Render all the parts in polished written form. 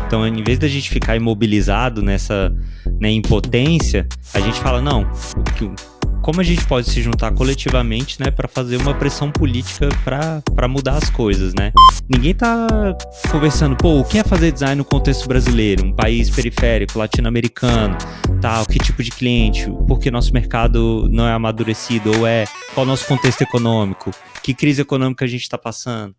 Então, em vez da gente ficar imobilizado nessa, né, impotência, a gente fala, não, como a gente pode se juntar coletivamente, né, para fazer uma pressão política para mudar as coisas, né? Ninguém tá conversando, o que é fazer design no contexto brasileiro, um país periférico, latino-americano, tal, que tipo de cliente, por que nosso mercado não é amadurecido, ou qual o nosso contexto econômico, que crise econômica a gente está passando.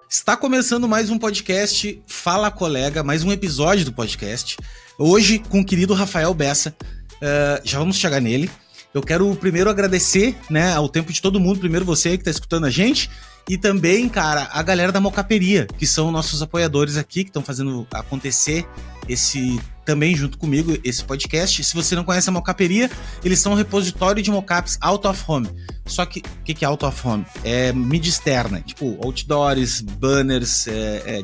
Está começando mais um podcast Fala Colega, mais um episódio do podcast. Hoje com o querido Rafael Bessa. Já vamos chegar nele. Eu quero primeiro agradecer, né, ao tempo de todo mundo. Primeiro você que está escutando a gente. E também, cara, a galera da Mocaperia, que são nossos apoiadores aqui, que estão fazendo acontecer também junto comigo, esse podcast. Se você não conhece a Mocaperia, eles são um repositório de mockups out of home. Só que, o que é out of home? É mídia externa, tipo outdoors, banners,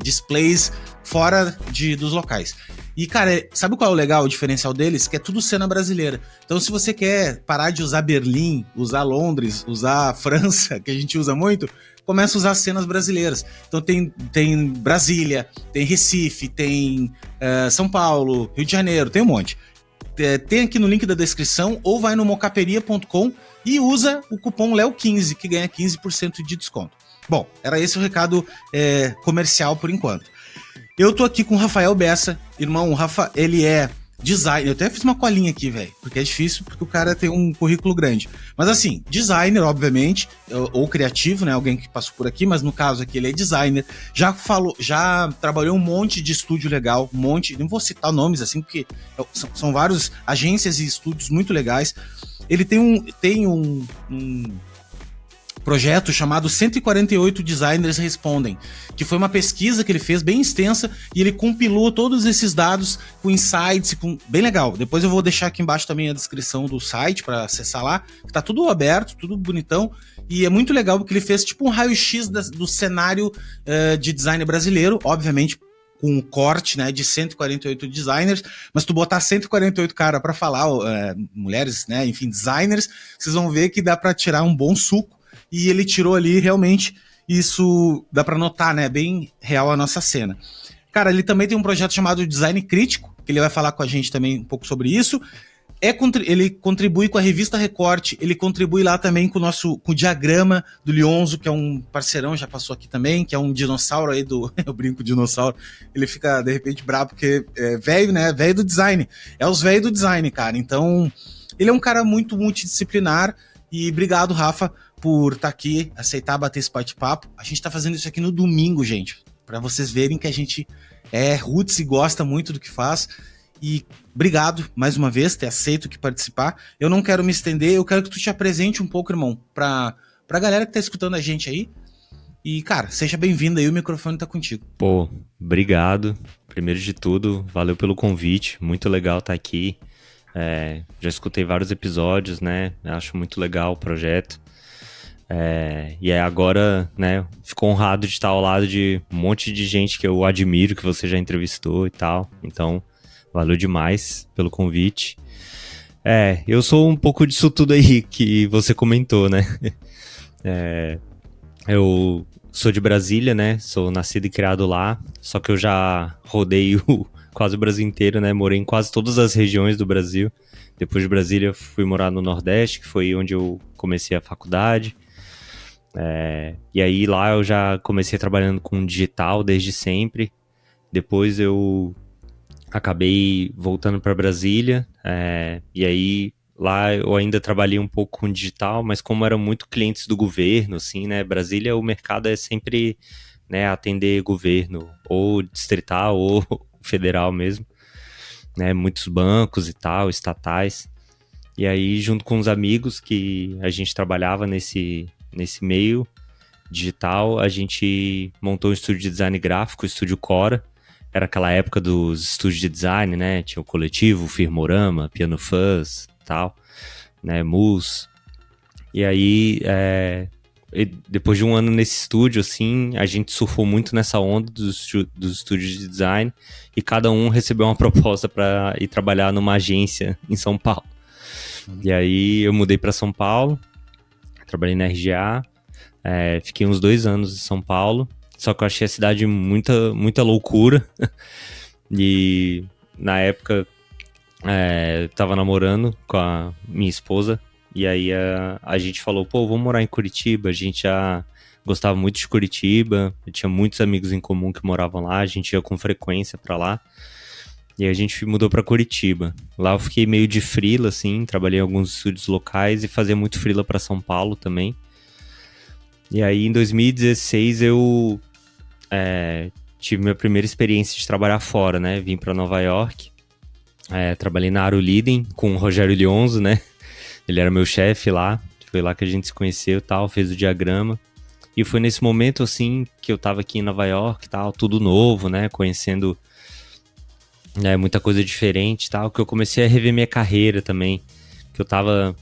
displays fora dos locais. E, cara, sabe qual é o legal, o diferencial deles? Que é tudo cena brasileira. Então, se você quer parar de usar Berlim, usar Londres, usar França, que a gente usa muito, começa a usar cenas brasileiras. Então tem Brasília, tem Recife, tem São Paulo, Rio de Janeiro, tem um monte. Tem aqui no link da descrição, ou vai no mocaperia.com e usa o cupom LEO15, que ganha 15% de desconto. Bom, era esse o recado comercial por enquanto. Eu tô aqui com o Rafael Bessa. Irmão, o Rafa, ele é designer. Eu até fiz uma colinha aqui, velho, porque é difícil, porque o cara tem um currículo grande. Mas assim, designer, obviamente, ou criativo, né? Alguém que passou por aqui, mas no caso aqui ele é designer. Já trabalhou um monte de estúdio legal, não vou citar nomes assim, porque são várias agências e estúdios muito legais. Ele tem um projeto chamado 148 Designers Respondem, que foi uma pesquisa que ele fez bem extensa e ele compilou todos esses dados com insights, bem legal. Depois eu vou deixar aqui embaixo também a descrição do site para acessar lá, que tá tudo aberto, tudo bonitão, e é muito legal porque ele fez tipo um raio-x do cenário de design brasileiro, obviamente com um corte, né, de 148 designers, mas tu botar 148 cara para falar, mulheres, né, enfim, designers, vocês vão ver que dá para tirar um bom suco. E ele tirou ali, realmente, isso dá pra notar, né? Bem real a nossa cena. Cara, ele também tem um projeto chamado Design Crítico, que ele vai falar com a gente também um pouco sobre isso. Ele contribui com a revista Recorte, ele contribui lá também com o Diagrama do Lionzo, que é um parceirão, já passou aqui também, que é um dinossauro aí eu brinco dinossauro, ele fica, de repente, bravo, porque é velho, né? Velho do design. É os velhos do design, cara. Então, ele é um cara muito multidisciplinar. E obrigado, Rafa, por estar aqui, aceitar bater esse bate-papo. A gente tá fazendo isso aqui no domingo, gente, para vocês verem que a gente é roots e gosta muito do que faz. E obrigado, mais uma vez, ter aceito que participar. Eu não quero me estender, eu quero que tu te apresente um pouco, irmão, pra galera que tá escutando a gente aí. E, cara, seja bem-vindo aí, o microfone tá contigo. Obrigado. Primeiro de tudo, valeu pelo convite, muito legal estar aqui. Já escutei vários episódios, né? Acho muito legal o projeto. E aí agora, né, fico honrado de estar ao lado de um monte de gente que eu admiro, que você já entrevistou e tal. Então, valeu demais pelo convite. Eu sou um pouco disso tudo aí que você comentou, né? Eu sou de Brasília, né? Sou nascido e criado lá, só que eu já rodei quase o Brasil inteiro, né? Morei em quase todas as regiões do Brasil. Depois de Brasília, fui morar no Nordeste, que foi onde eu comecei a faculdade. E aí lá eu já comecei trabalhando com digital desde sempre. Depois eu acabei voltando para Brasília. E aí lá eu ainda trabalhei um pouco com digital, mas como eram muito clientes do governo, assim, né? Brasília, o mercado é sempre, né, atender governo, ou distrital, ou federal mesmo, né, muitos bancos e tal, estatais, e aí junto com os amigos que a gente trabalhava nesse meio digital, a gente montou um estúdio de design gráfico, o Estúdio Cora. Era aquela época dos estúdios de design, né, tinha o Coletivo, o Firmorama, Piano Fuzz, tal, né, Mus, e aí depois de um ano nesse estúdio, assim, a gente surfou muito nessa onda dos estúdios de design e cada um recebeu uma proposta para ir trabalhar numa agência em São Paulo. E aí eu mudei para São Paulo, trabalhei na RGA, fiquei uns 2 anos em São Paulo, Só que eu achei a cidade muita loucura. E na época eu tava namorando com a minha esposa. E aí a gente falou, pô, vamos morar em Curitiba. A gente já gostava muito de Curitiba. Eu tinha muitos amigos em comum que moravam lá. A gente ia com frequência pra lá. E a gente mudou pra Curitiba. Lá eu fiquei meio de freela, assim. Trabalhei em alguns estúdios locais e fazia muito freela pra São Paulo também. E aí em 2016 eu tive minha primeira experiência de trabalhar fora, né? Vim pra Nova York. Trabalhei na Aroliden com o Rogério Lionzo, né? Ele era meu chefe lá. Foi lá que a gente se conheceu e tal, fez o diagrama. E foi nesse momento, assim, que eu tava aqui em Nova York e tal, tudo novo, né? Conhecendo muita coisa diferente e tal, que eu comecei a rever minha carreira também. Que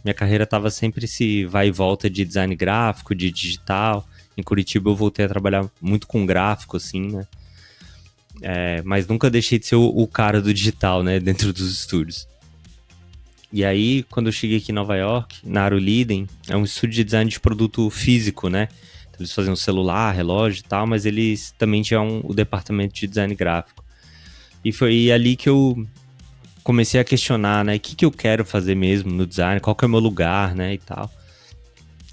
minha carreira tava sempre esse vai e volta de design gráfico, de digital. Em Curitiba eu voltei a trabalhar muito com gráfico, assim, né? Mas nunca deixei de ser o cara do digital, né? Dentro dos estúdios. E aí, quando eu cheguei aqui em Nova York, na Aroliden, é um estúdio de design de produto físico, né? Então, eles faziam celular, relógio e tal, mas eles também tinham o departamento de design gráfico. E foi ali que eu comecei a questionar, né? O que eu quero fazer mesmo no design, qual que é o meu lugar, né? E tal.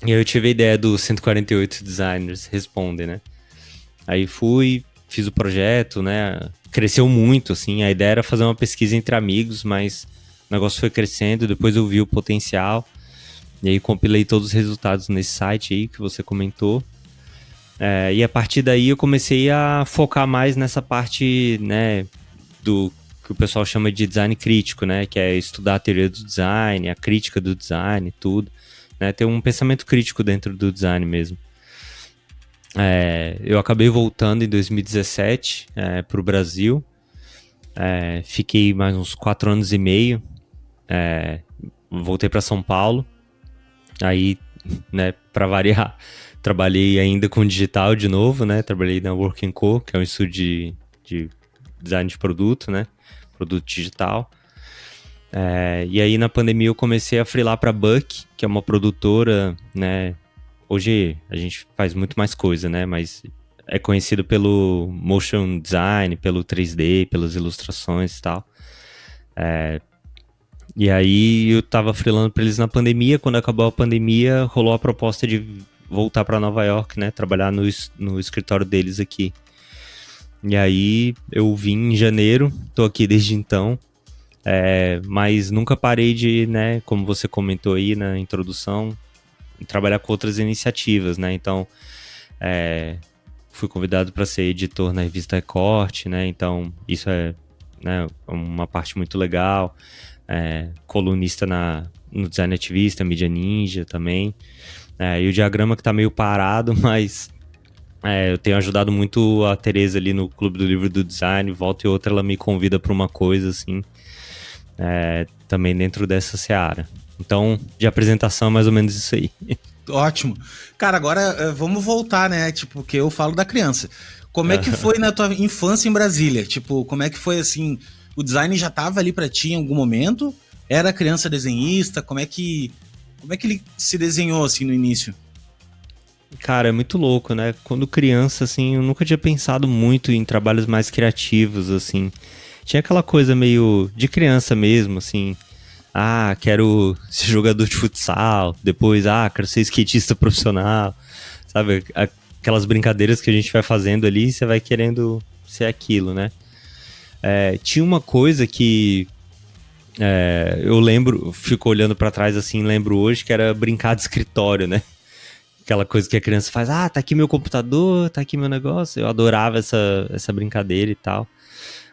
E aí eu tive a ideia do 148 Designers Respondem, né? Aí fiz o projeto, né? Cresceu muito, assim. A ideia era fazer uma pesquisa entre amigos, mas o negócio foi crescendo. Depois eu vi o potencial. E aí compilei todos os resultados nesse site aí que você comentou. E a partir daí eu comecei a focar mais nessa parte, né? Do que o pessoal chama de design crítico, né? Que é estudar a teoria do design, a crítica do design, tudo. Né? Ter um pensamento crítico dentro do design mesmo. Eu acabei voltando em 2017 para o Brasil. Fiquei mais uns 4 anos e meio. Voltei para São Paulo. Aí, né, para variar, trabalhei ainda com digital de novo, né? Trabalhei na Working Co, que é um estúdio de design de produto, né? Produto digital. E aí na pandemia eu comecei a freelar para Buck, que é uma produtora, né? Hoje a gente faz muito mais coisa, né? Mas é conhecido pelo motion design, pelo 3D, pelas ilustrações e tal. E aí eu tava freelando pra eles na pandemia. Quando acabou a pandemia, rolou a proposta de voltar pra Nova York, né? Trabalhar no escritório deles aqui. E aí eu vim em janeiro, tô aqui desde então. Mas nunca parei de, né? Como você comentou aí na introdução, trabalhar com outras iniciativas, né? Então, fui convidado para ser editor na revista Recorte, né? Então, isso é, né, uma parte muito legal. Colunista no Design Ativista, Mídia Ninja também. E o diagrama que tá meio parado, mas eu tenho ajudado muito a Tereza ali no Clube do Livro do Design. Volta e outra ela me convida para uma coisa assim, também dentro dessa seara. Então, de apresentação, mais ou menos isso aí. Ótimo. Cara, agora vamos voltar, né? Tipo, que eu falo da criança. Como é que foi na tua infância em Brasília? Tipo, como é que foi, assim, o design já tava ali pra ti em algum momento? Era criança desenhista? Como é que ele se desenhou, assim, no início? Cara, é muito louco, né? Quando criança, assim, eu nunca tinha pensado muito em trabalhos mais criativos, assim. Tinha aquela coisa meio de criança mesmo, assim. Quero ser jogador de futsal. Depois, quero ser skatista profissional. Sabe? Aquelas brincadeiras que a gente vai fazendo ali, você vai querendo ser aquilo, né? Tinha uma coisa que eu lembro, fico olhando pra trás assim, lembro hoje, que era brincar de escritório, né? Aquela coisa que a criança faz, tá aqui meu computador, tá aqui meu negócio. Eu adorava essa brincadeira e tal.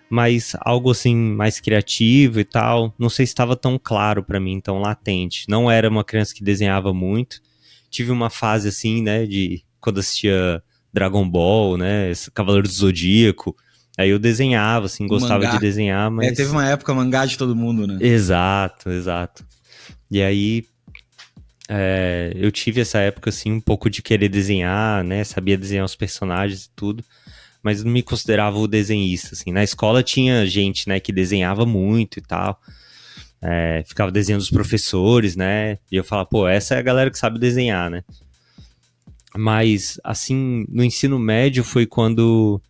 Mas algo assim, mais criativo e tal, não sei se estava tão claro pra mim, tão latente. Não era uma criança que desenhava muito. Tive uma fase assim, né, de quando assistia Dragon Ball, né, Cavaleiro do Zodíaco. Aí eu desenhava, assim, gostava de desenhar, mas... Teve uma época mangá de todo mundo, né? Exato. E aí, eu tive essa época, assim, um pouco de querer desenhar, né, sabia desenhar os personagens e tudo, mas não me considerava o desenhista, assim. Na escola tinha gente, né, que desenhava muito e tal, ficava desenhando os professores, né, e eu falava, pô, essa é a galera que sabe desenhar, né. Mas, assim, no ensino médio foi quando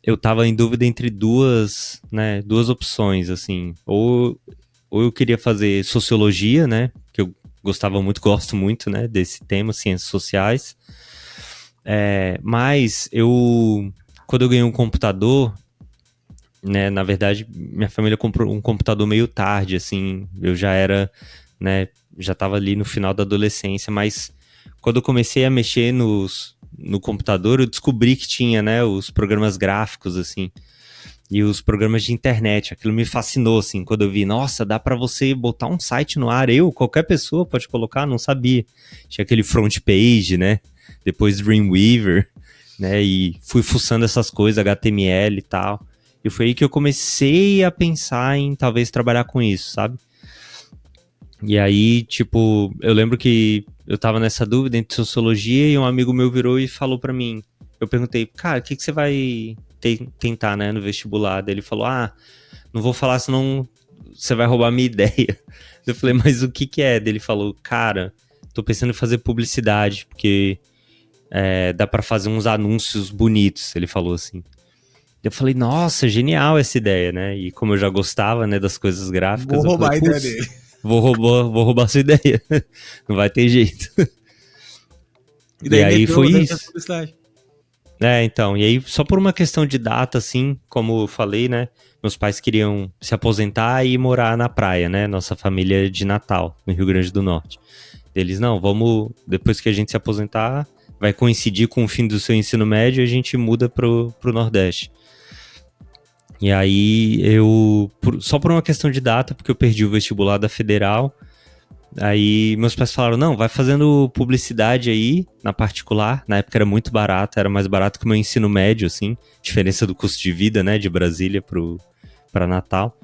eu tava em dúvida entre duas opções, assim. Ou eu queria fazer sociologia, né? Que eu gostava muito, gosto muito, né? Desse tema, ciências sociais. Mas quando eu ganhei um computador, né? Na verdade, minha família comprou um computador meio tarde, assim. Eu já era, né? Já tava ali no final da adolescência, mas quando eu comecei a mexer no computador, eu descobri que tinha, né? Os programas gráficos, assim. E os programas de internet, aquilo me fascinou, assim, quando eu vi, nossa, dá pra você botar um site no ar, qualquer pessoa pode colocar, não sabia. Tinha aquele front page, né, depois Dreamweaver, né, e fui fuçando essas coisas, HTML e tal. E foi aí que eu comecei a pensar em talvez trabalhar com isso, sabe? E aí, tipo, eu lembro que eu tava nessa dúvida entre sociologia e um amigo meu virou e falou pra mim, eu perguntei, cara, o que você vai tentar, né, no vestibular? Daí ele falou, não vou falar senão você vai roubar a minha ideia. Eu falei, mas o que é? Daí ele falou, cara, tô pensando em fazer publicidade, porque dá pra fazer uns anúncios bonitos, ele falou assim. Eu falei, nossa, genial essa ideia, né? E como eu já gostava, né, das coisas gráficas, Vou eu roubar falei, a ideia putz, dele. vou roubar sua ideia. Não vai ter jeito. E E daí aí meteu, foi daí fez isso. publicidade. Então, e aí só por uma questão de data, assim, como eu falei, né? Meus pais queriam se aposentar e morar na praia, né? Nossa família é de Natal, no Rio Grande do Norte. Eles, não, vamos, depois que a gente se aposentar, vai coincidir com o fim do seu ensino médio e a gente muda pro Nordeste. E aí só por uma questão de data, porque eu perdi o vestibular da Federal, aí meus pais falaram, não, vai fazendo publicidade aí, na particular, na época era muito barato, era mais barato que o meu ensino médio, assim, diferença do custo de vida, né, de Brasília pra Natal.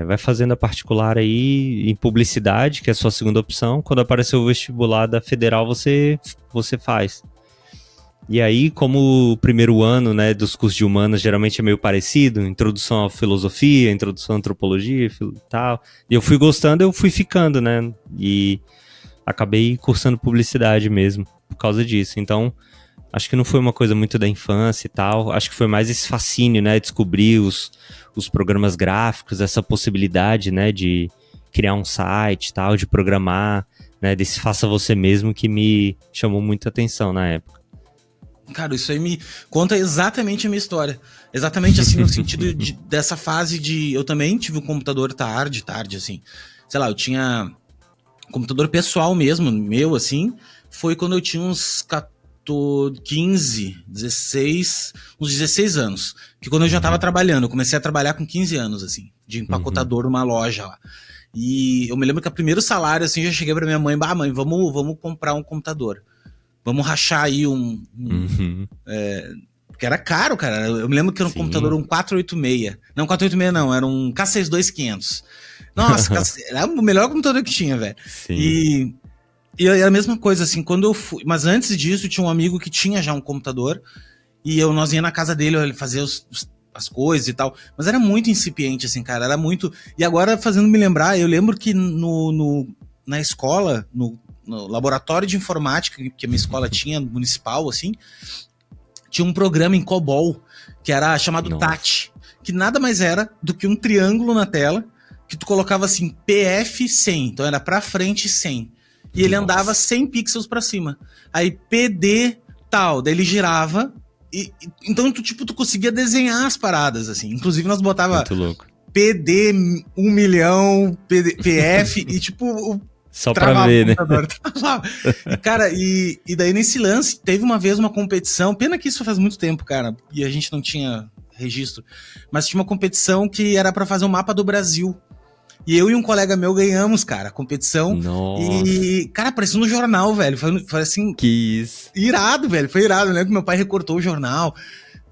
Vai fazendo a particular aí em publicidade, que é a sua segunda opção, quando aparecer o vestibular da Federal, você faz. E aí, como o primeiro ano, né, dos cursos de humanas geralmente é meio parecido, introdução à filosofia, introdução à antropologia e tal, e eu fui gostando, eu fui ficando, né, e acabei cursando publicidade mesmo, por causa disso. Então, acho que não foi uma coisa muito da infância e tal, acho que foi mais esse fascínio, né, descobrir os programas gráficos, essa possibilidade, né, de criar um site e tal, de programar, né, desse faça você mesmo que me chamou muita atenção na época. Cara, isso aí me conta exatamente a minha história. Exatamente assim, no sentido dessa fase de... Eu também tive um computador tarde, assim. Sei lá, eu tinha computador pessoal mesmo, meu, assim. Foi quando eu tinha uns 15, 16... Uns 16 anos. Que quando eu já tava trabalhando. Eu comecei a trabalhar com 15 anos, assim. De empacotador numa loja lá. E eu me lembro que o primeiro salário, assim, eu já cheguei pra minha mãe. Mãe, vamos comprar um computador. Vamos rachar aí porque era caro, cara. Eu me lembro que era um computador, um 486. Não, 486 não, era um K62500. Nossa, era o melhor computador que tinha, velho. E era a mesma coisa, assim, quando eu fui... Mas antes disso, tinha um amigo que tinha já um computador. E nós ia na casa dele, ele fazia as coisas e tal. Mas era muito incipiente, assim, cara. Era muito... E agora, fazendo me lembrar, eu lembro que na escola, no laboratório de informática que a minha escola tinha, municipal, assim, tinha um programa em COBOL, que era chamado TAT, que nada mais era do que um triângulo na tela, que tu colocava assim, PF 100, então era pra frente 100, e ele andava 100 pixels pra cima. Aí PD tal, daí ele girava, então tu conseguia desenhar as paradas, assim. Inclusive nós botava PD 1 milhão, PF, e tipo... Só pra ver, né? Cara, e daí nesse lance, teve uma vez uma competição, pena que isso faz muito tempo, cara, e a gente não tinha registro, mas tinha uma competição que era pra fazer um mapa do Brasil. E eu e um colega meu ganhamos, cara, a competição. Nossa. E, cara, parecia no jornal, velho. Foi assim... Que isso. Irado, velho. Foi irado, né? Que meu pai recortou o jornal.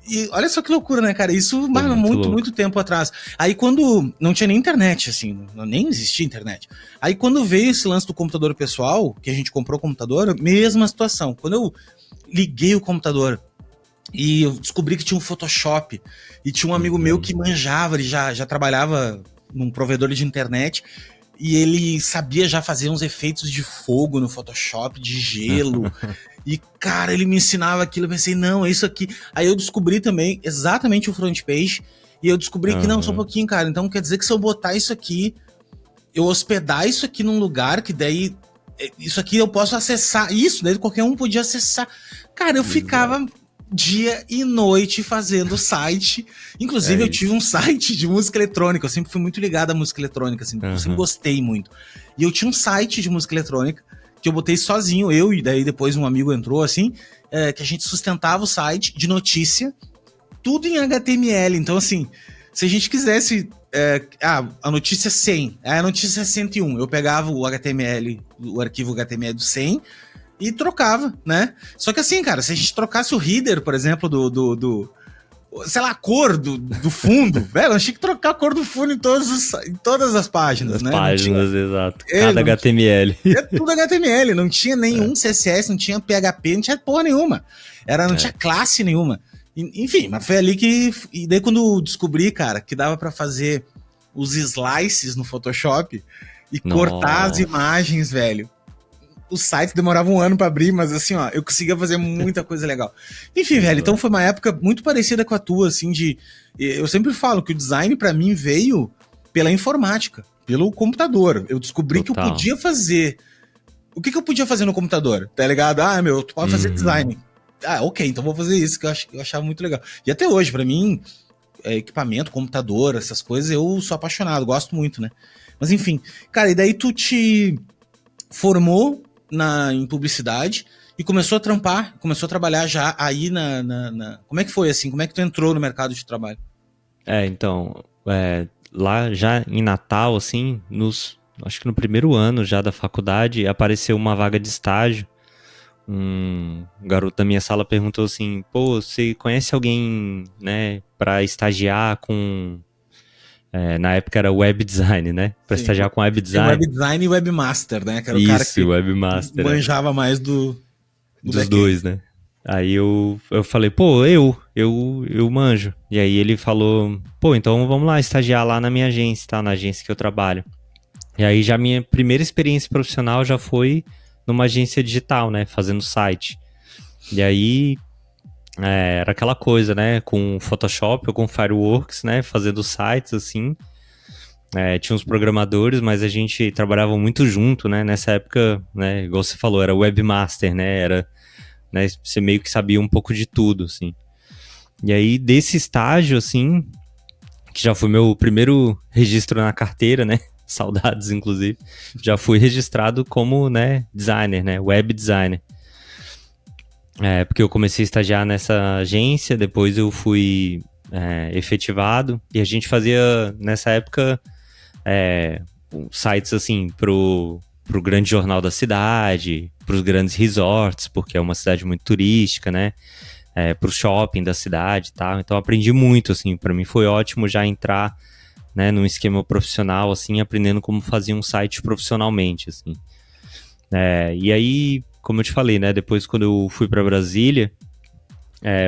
E olha só que loucura, né, cara? Isso muito tempo atrás. Aí quando... Não tinha nem internet, assim. Nem existia internet. Aí quando veio esse lance do computador pessoal, que a gente comprou o computador, mesma situação. Quando eu liguei o computador e eu descobri que tinha um Photoshop e tinha um amigo meu que manjava, ele já trabalhava num provedor de internet. e ele sabia já fazer uns efeitos de fogo no Photoshop, de gelo. E, cara, ele me ensinava aquilo, eu pensei, não, é isso aqui. Aí eu descobri também exatamente o front page, e eu descobri que não, só um pouquinho, cara, então quer dizer que se eu botar isso aqui, eu hospedar isso aqui num lugar, que daí, isso aqui eu posso acessar, isso, daí qualquer um podia acessar. Cara, eu ficava dia e noite fazendo site, inclusive eu tive um site de música eletrônica, eu sempre fui muito ligado à música eletrônica, assim, eu sempre gostei muito. E eu tinha um site de música eletrônica, que eu botei sozinho, eu e daí depois um amigo entrou, assim, que a gente sustentava o site de notícia, tudo em HTML. Então, assim, se a gente quisesse... a notícia 100, a notícia 101, eu pegava o HTML, o arquivo HTML do 100 e trocava, né? Só que assim, cara, se a gente trocasse o header, por exemplo, sei lá, a cor do fundo, velho, eu achei que trocar a cor do fundo em todas as páginas, né? Páginas, exato. Cada HTML. É tudo HTML, não tinha nenhum CSS, não tinha PHP, não tinha porra nenhuma. Não tinha classe nenhuma. Enfim, mas foi ali que... E daí quando eu descobri, cara, que dava pra fazer os slices no Photoshop e cortar as imagens, velho. Os sites demoravam um ano pra abrir, mas assim, ó, eu conseguia fazer muita coisa legal. Enfim, velho, então foi uma época muito parecida com a tua, assim, eu sempre falo que o design pra mim veio pela informática, pelo computador. Eu descobri que eu podia fazer... O que eu podia fazer no computador? Tá ligado? Tu pode fazer design. Ok, então vou fazer isso, que eu achava muito legal. E até hoje, pra mim, equipamento, computador, essas coisas, eu sou apaixonado, gosto muito, né? Mas enfim, cara, e daí tu te formou em publicidade e começou a trabalhar já aí Como é que foi, assim? Como é que tu entrou no mercado de trabalho? Então, lá já em Natal, assim, acho que no primeiro ano já da faculdade, apareceu uma vaga de estágio. Um garoto da minha sala perguntou assim, pô, você conhece alguém, né, pra estagiar com... na época era web design, né? Pra estagiar com web design. Web design e webmaster, né? Que era o Isso, cara que webmaster, manjava mais dos dois, né? Aí eu falei, pô, eu manjo. E aí ele falou, pô, então vamos lá estagiar lá na minha agência, tá? Na agência que eu trabalho. E aí já minha primeira experiência profissional já foi numa agência digital, né? Fazendo site. E aí era aquela coisa, né? Com Photoshop ou com Fireworks, né? Fazendo sites, assim. Tinha uns programadores, mas a gente trabalhava muito junto, né? Nessa época, né? Igual você falou, era webmaster, né? Era, né? Você meio que sabia um pouco de tudo, assim. E aí, desse estágio, assim, que já foi meu primeiro registro na carteira, né? Saudades, inclusive. Já fui registrado como, né? Designer, né? Web designer. Porque eu comecei a estagiar nessa agência, depois eu fui efetivado, e a gente fazia, nessa época... sites assim pro grande jornal da cidade, pros grandes resorts, porque é uma cidade muito turística, né? Pro shopping da cidade e tal. Então aprendi muito, assim, para mim foi ótimo já entrar, né, num esquema profissional, assim, aprendendo como fazer um site profissionalmente, assim. E aí, como eu te falei, né, depois quando eu fui para Brasília,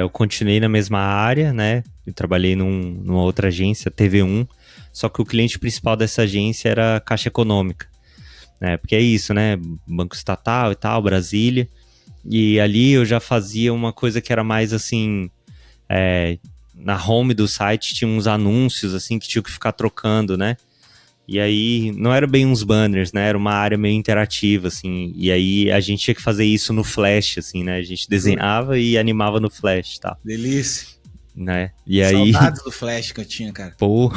eu continuei na mesma área, né? Eu trabalhei numa outra agência, TV1, só que o cliente principal dessa agência era a Caixa Econômica, né? Porque é isso, né? Banco estatal e tal, Brasília. E ali eu já fazia uma coisa que era mais assim... na home do site tinha uns anúncios, assim, que tinha que ficar trocando, né? E aí, não era bem uns banners, né? Era uma área meio interativa, assim. E aí, a gente tinha que fazer isso no Flash, assim, né? A gente desenhava e animava no Flash, tá? Delícia. Né? E aí... Saudades do Flash que eu tinha, cara. Pô...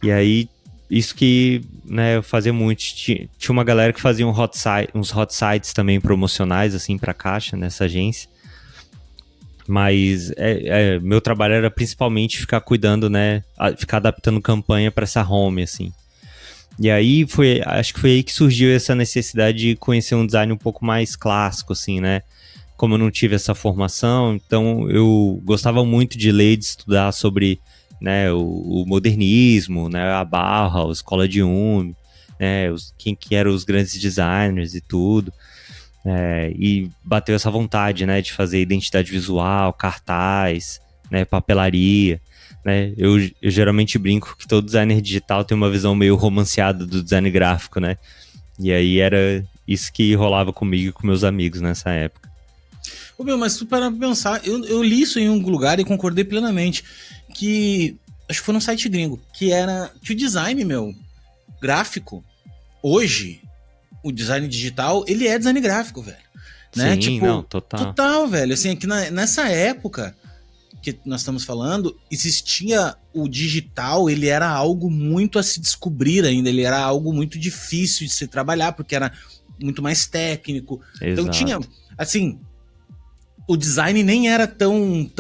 E aí, isso que, né, eu fazia muito. Tinha uma galera que fazia uns hot sites também promocionais, assim, pra Caixa, nessa agência. Mas meu trabalho era principalmente ficar cuidando, né, ficar adaptando campanha pra essa home, assim. E aí, acho que foi aí que surgiu essa necessidade de conhecer um design um pouco mais clássico, assim, né? Como eu não tive essa formação, então eu gostava muito de ler e de estudar sobre... né, o modernismo, né, a Bauhaus, a Escola de Ulm, né, quem que eram os grandes designers e tudo, e bateu essa vontade, né, de fazer identidade visual, cartaz, né, papelaria, né? Eu geralmente brinco que todo designer digital tem uma visão meio romanceada do design gráfico, né? E aí era isso que rolava comigo e com meus amigos nessa época. Ô, meu, mas tu para pensar, eu li isso em um lugar e concordei plenamente, que, acho que foi num site gringo, que o design, meu, gráfico, hoje, o design digital, ele é design gráfico, velho. Né? Sim, Tipo, não, total. Total, velho. Assim, aqui nessa época que nós estamos falando, existia o digital, ele era algo muito a se descobrir ainda, ele era algo muito difícil de se trabalhar, porque era muito mais técnico. Exato. Então tinha, assim, o design nem era tão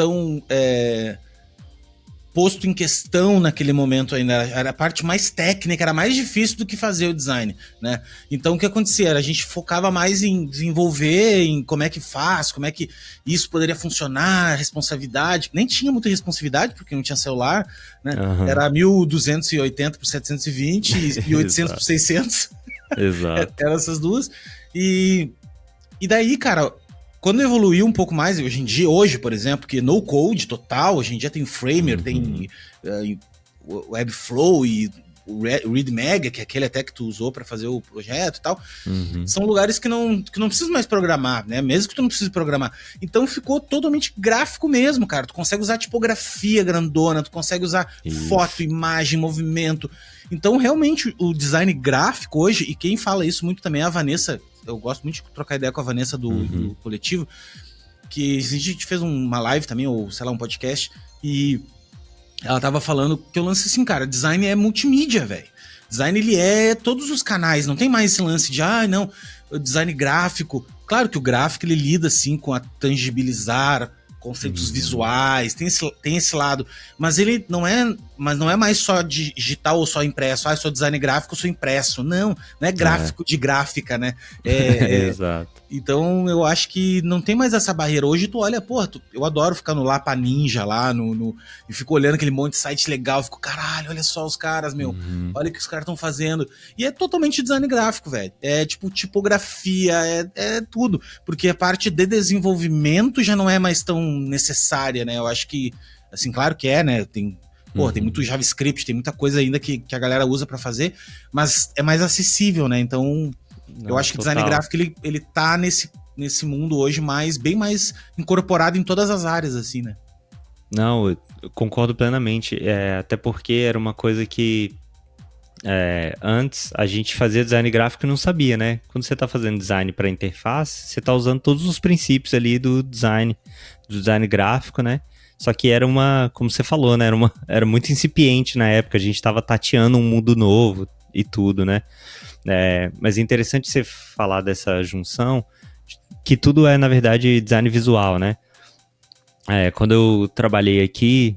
posto em questão naquele momento ainda, era a parte mais técnica, era mais difícil do que fazer o design, né? Então o que acontecia? A gente focava mais em desenvolver, em como é que faz, como é que isso poderia funcionar, responsabilidade, nem tinha muita responsabilidade porque não tinha celular, né? Uhum. Era 1280 por 720 e 800 por 600. Exato. Eram essas duas. E daí, cara, quando evoluiu um pouco mais, hoje, por exemplo, que no code total, hoje em dia tem Framer, tem Webflow e o ReadMega, que é aquele até que tu usou para fazer o projeto e tal, são lugares que não precisam mais programar, né? Mesmo que tu não precise programar. Então ficou totalmente gráfico mesmo, cara. Tu consegue usar tipografia grandona, tu consegue usar foto, imagem, movimento. Então, realmente, o design gráfico hoje, e quem fala isso muito também é a Vanessa. Eu gosto muito de trocar ideia com a Vanessa do coletivo, que a gente fez uma live também, ou sei lá, um podcast, e ela tava falando que eu lance assim, cara, design é multimídia, velho. Design, ele é todos os canais, não tem mais esse lance de, não, o design gráfico. Claro que o gráfico, ele lida, assim, com a tangibilizar conceitos visuais, tem esse lado, mas ele não é mais só digital ou só impresso, eu sou design gráfico, eu sou impresso, não é gráfico de gráfica, né? Exato. Então eu acho que não tem mais essa barreira. Hoje tu olha, porra, eu adoro ficar no Lapa Ninja lá, e fico olhando aquele monte de site legal, fico, caralho, olha só os caras, meu, olha o que os caras estão fazendo. E é totalmente design gráfico, velho. É tipo tipografia, é tudo. Porque a parte de desenvolvimento já não é mais tão necessária, né? Eu acho que, assim, claro que né? Tem muito JavaScript, tem muita coisa ainda que a galera usa pra fazer, mas é mais acessível, né? Então, eu acho que o design gráfico, ele tá nesse mundo hoje bem mais incorporado em todas as áreas, assim, né? Não, eu concordo plenamente. Até porque era uma coisa que antes a gente fazia design gráfico e não sabia, né? Quando você tá fazendo design para interface, você tá usando todos os princípios ali do design gráfico, né? Só que era como você falou, né? Era muito incipiente na época, a gente tava tateando um mundo novo e tudo, né? Mas é interessante você falar dessa junção, que tudo na verdade, design visual, né? Quando eu trabalhei aqui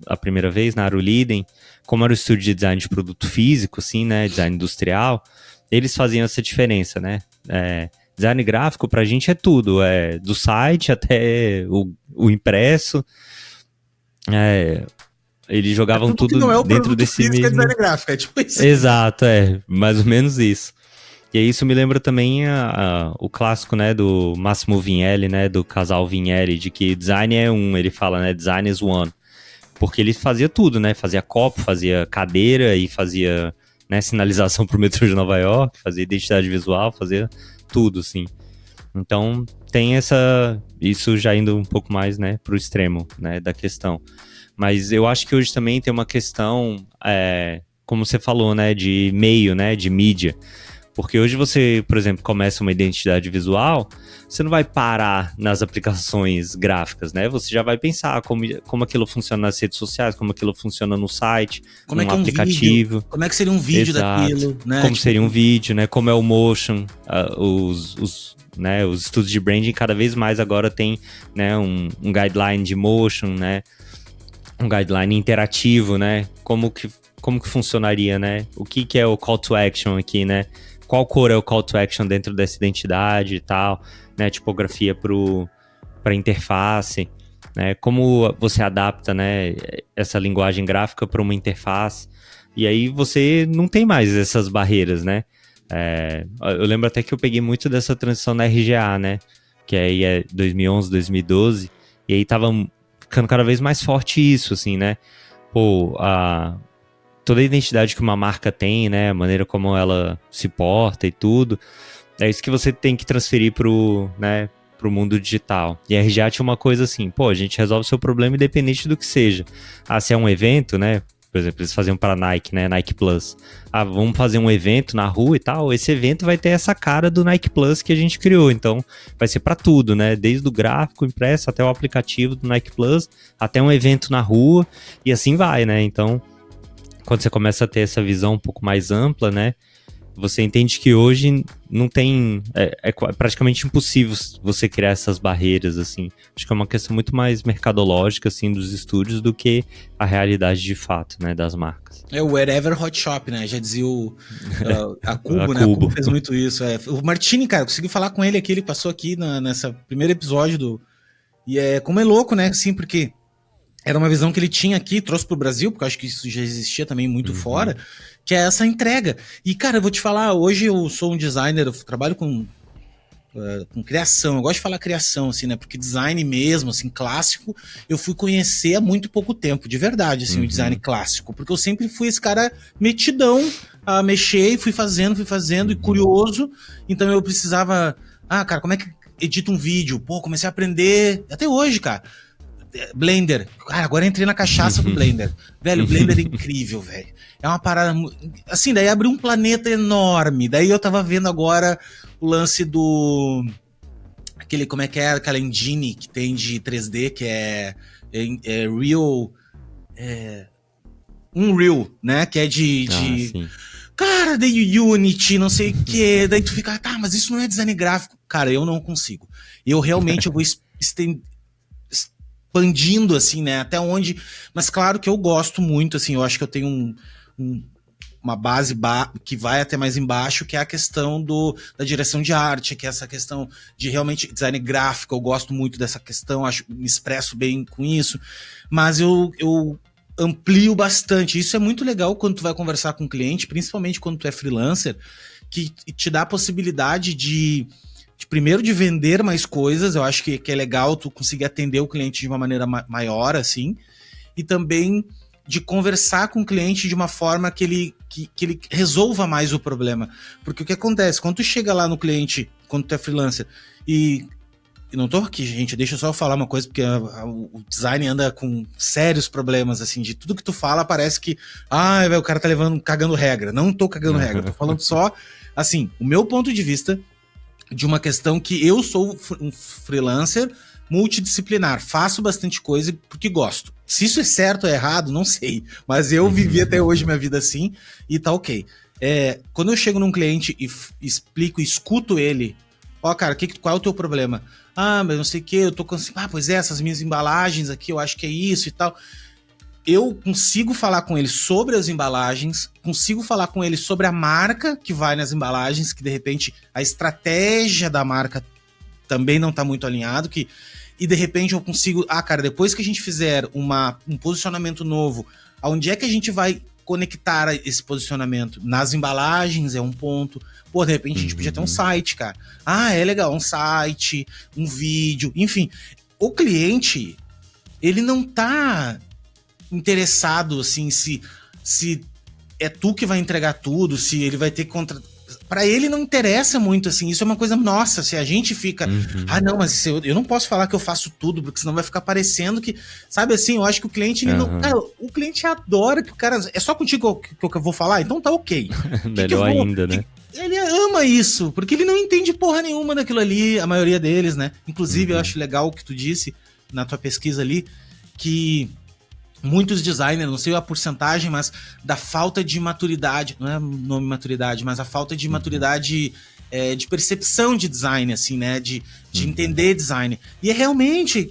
a primeira vez na Aruliden, como era o estúdio de design de produto físico, assim, né? Design industrial, eles faziam essa diferença, né? Design gráfico pra gente é tudo, do site até o impresso. Eles jogavam tudo não é o dentro desse físico, mesmo... é design gráfico, é tipo isso. Exato, mais ou menos isso. E aí isso me lembra também o clássico, né, do Massimo Vignelli, né, do casal Vignelli, de que design ele fala, né, design is one. Porque ele fazia tudo, né, fazia copo, fazia cadeira e fazia, né, sinalização pro metrô de Nova York, fazia identidade visual, fazia tudo, assim. Então tem isso já indo um pouco mais, né, pro extremo, né, da questão. Mas eu acho que hoje também tem uma questão, como você falou, né, de meio, né, de mídia. Porque hoje você, por exemplo, começa uma identidade visual, você não vai parar nas aplicações gráficas, né? Você já vai pensar como aquilo funciona nas redes sociais, como aquilo funciona no site, como no aplicativo. Vídeo, como é que seria um vídeo daquilo, né? Como seria um vídeo, né? Como é o motion, os estudos de branding cada vez mais agora tem, né, um guideline de motion, né? Um guideline interativo, né? Como que funcionaria, né? O que é o call to action aqui, né? Qual cor é o call to action dentro dessa identidade e tal, né? Tipografia para interface, né? Como você adapta, né, essa linguagem gráfica para uma interface. E aí você não tem mais essas barreiras, né? Eu lembro até que eu peguei muito dessa transição na RGA, né? Que aí é 2011, 2012. E aí ficando cada vez mais forte isso, assim, né? Pô, toda a identidade que uma marca tem, né? A maneira como ela se porta e tudo, é isso que você tem que transferir pro mundo digital. E a RGA tinha uma coisa assim, pô, a gente resolve o seu problema independente do que seja. Se é um evento, né? Por exemplo, eles faziam para Nike, né? Nike Plus. Vamos fazer um evento na rua e tal. Esse evento vai ter essa cara do Nike Plus que a gente criou. Então, vai ser para tudo, né? Desde o gráfico impresso até o aplicativo do Nike Plus, até um evento na rua e assim vai, né? Então, quando você começa a ter essa visão um pouco mais ampla, né? Você entende que hoje não tem... É praticamente impossível você criar essas barreiras, assim. Acho que é uma questão muito mais mercadológica, assim, dos estúdios do que a realidade de fato, né, das marcas. É o Wherever Hot Shop, né? Já dizia a Cubo, né? A A Cubo Cubo fez muito isso. O Martini, cara, consegui falar com ele aqui, ele passou aqui nessa primeiro episódio E como é louco, né? Assim, porque era uma visão que ele tinha aqui, trouxe pro Brasil, porque eu acho que isso já existia também muito fora, que é essa entrega. E, cara, eu vou te falar, hoje eu sou um designer, eu trabalho com criação, eu gosto de falar criação, assim, né, porque design mesmo, assim, clássico, eu fui conhecer há muito pouco tempo, de verdade, assim, o design clássico, porque eu sempre fui esse cara metidão a mexer e fui fazendo, e curioso, então eu precisava, cara, como é que edita um vídeo? Pô, comecei a aprender, até hoje, cara, Blender. Cara, agora entrei na cachaça do Blender. Velho, o Blender é incrível, velho. É uma parada... Assim, daí abriu um planeta enorme. Daí eu tava vendo agora o lance do... Como é que é? Aquela engine que tem de 3D, que é Real... Unreal, né? Que é de cara, daí Unity, não sei o que. Daí tu fica, mas isso não é design gráfico. Cara, eu não consigo. Eu realmente vou expandindo, assim, né, até onde... Mas claro que eu gosto muito, assim, eu acho que eu tenho uma base que vai até mais embaixo, que é a questão da direção de arte, que é essa questão de realmente design gráfico, eu gosto muito dessa questão, me expresso bem com isso, mas eu amplio bastante. Isso é muito legal quando tu vai conversar com o cliente, principalmente quando tu é freelancer, que te dá a possibilidade de primeiro de vender mais coisas, eu acho que é legal tu conseguir atender o cliente de uma maneira maior, assim, e também de conversar com o cliente de uma forma que ele resolva mais o problema. Porque o que acontece? Quando tu chega lá no cliente, quando tu é freelancer, e não tô aqui, gente, deixa eu só falar uma coisa, porque o design anda com sérios problemas, assim, de tudo que tu fala parece que, o cara tá cagando regra. Não tô cagando regra, tô falando só, assim, o meu ponto de vista de uma questão que eu sou um freelancer multidisciplinar, faço bastante coisa porque gosto. Se isso é certo ou errado, não sei, mas eu vivi até hoje minha vida assim e tá ok. Quando eu chego num cliente e explico, escuto ele, cara, qual é o teu problema? Mas não sei o que, eu tô cansado, pois essas minhas embalagens aqui, eu acho que é isso e tal. Eu consigo falar com ele sobre as embalagens, consigo falar com ele sobre a marca que vai nas embalagens, que de repente a estratégia da marca também não está muito alinhado, e de repente eu consigo, cara, depois que a gente fizer um posicionamento novo, aonde é que a gente vai conectar esse posicionamento? Nas embalagens é um ponto, de repente a gente podia ter um site, cara. É legal, um site, um vídeo, enfim. O cliente, ele não tá interessado, assim, se é tu que vai entregar tudo, se ele vai ter Pra ele não interessa muito, assim, isso é uma coisa nossa, se a gente fica, não, mas eu não posso falar que eu faço tudo, porque senão vai ficar parecendo que, sabe assim, eu acho que o cliente, ele não, cara, o cliente adora que o cara, é só contigo que eu vou falar, então tá ok. Melhor ainda, né? Ele ama isso, porque ele não entende porra nenhuma daquilo ali, a maioria deles, né? Inclusive, eu acho legal o que tu disse na tua pesquisa ali, que muitos designers, não sei a porcentagem, mas da falta de maturidade, não é o nome maturidade, mas a falta de maturidade de percepção de design, assim, né? De entender design. E realmente,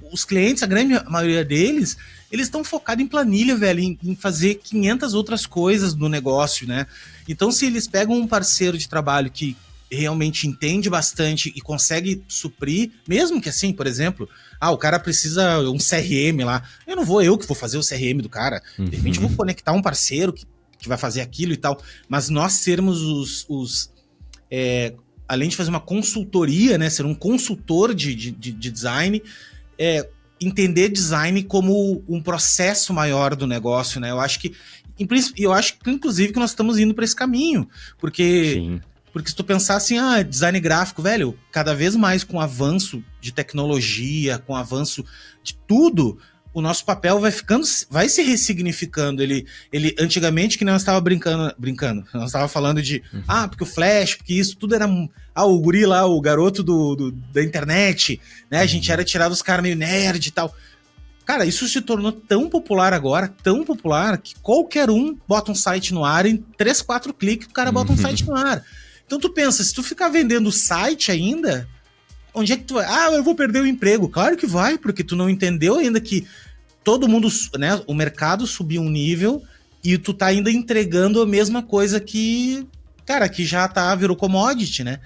os clientes, a grande maioria deles, eles estão focados em planilha, velho, em fazer 500 outras coisas no negócio, né? Então, se eles pegam um parceiro de trabalho que realmente entende bastante e consegue suprir, mesmo que assim, por exemplo, o cara precisa um CRM lá, eu que vou fazer o CRM do cara, de repente eu vou conectar um parceiro que vai fazer aquilo e tal, mas nós sermos além de fazer uma consultoria, né, ser um consultor de design, entender design como um processo maior do negócio, né? Eu acho que, inclusive, que nós estamos indo para esse caminho, porque... Sim. Porque se tu pensar assim, design gráfico, velho, cada vez mais com o avanço de tecnologia, com o avanço de tudo, o nosso papel vai se ressignificando. Ele antigamente, que nós estava brincando, nós estava falando de, porque o Flash, porque isso tudo era, o guri lá, o garoto da internet, né, a gente era tirado os caras meio nerd e tal. Cara, isso se tornou tão popular agora, que qualquer um bota um site no ar, em 3, 4 cliques o cara bota um site no ar. Então tu pensa, se tu ficar vendendo site ainda, onde é que tu vai? Eu vou perder o emprego. Claro que vai, porque tu não entendeu ainda que todo mundo, né, o mercado subiu um nível e tu tá ainda entregando a mesma coisa que, cara, que já virou commodity, né?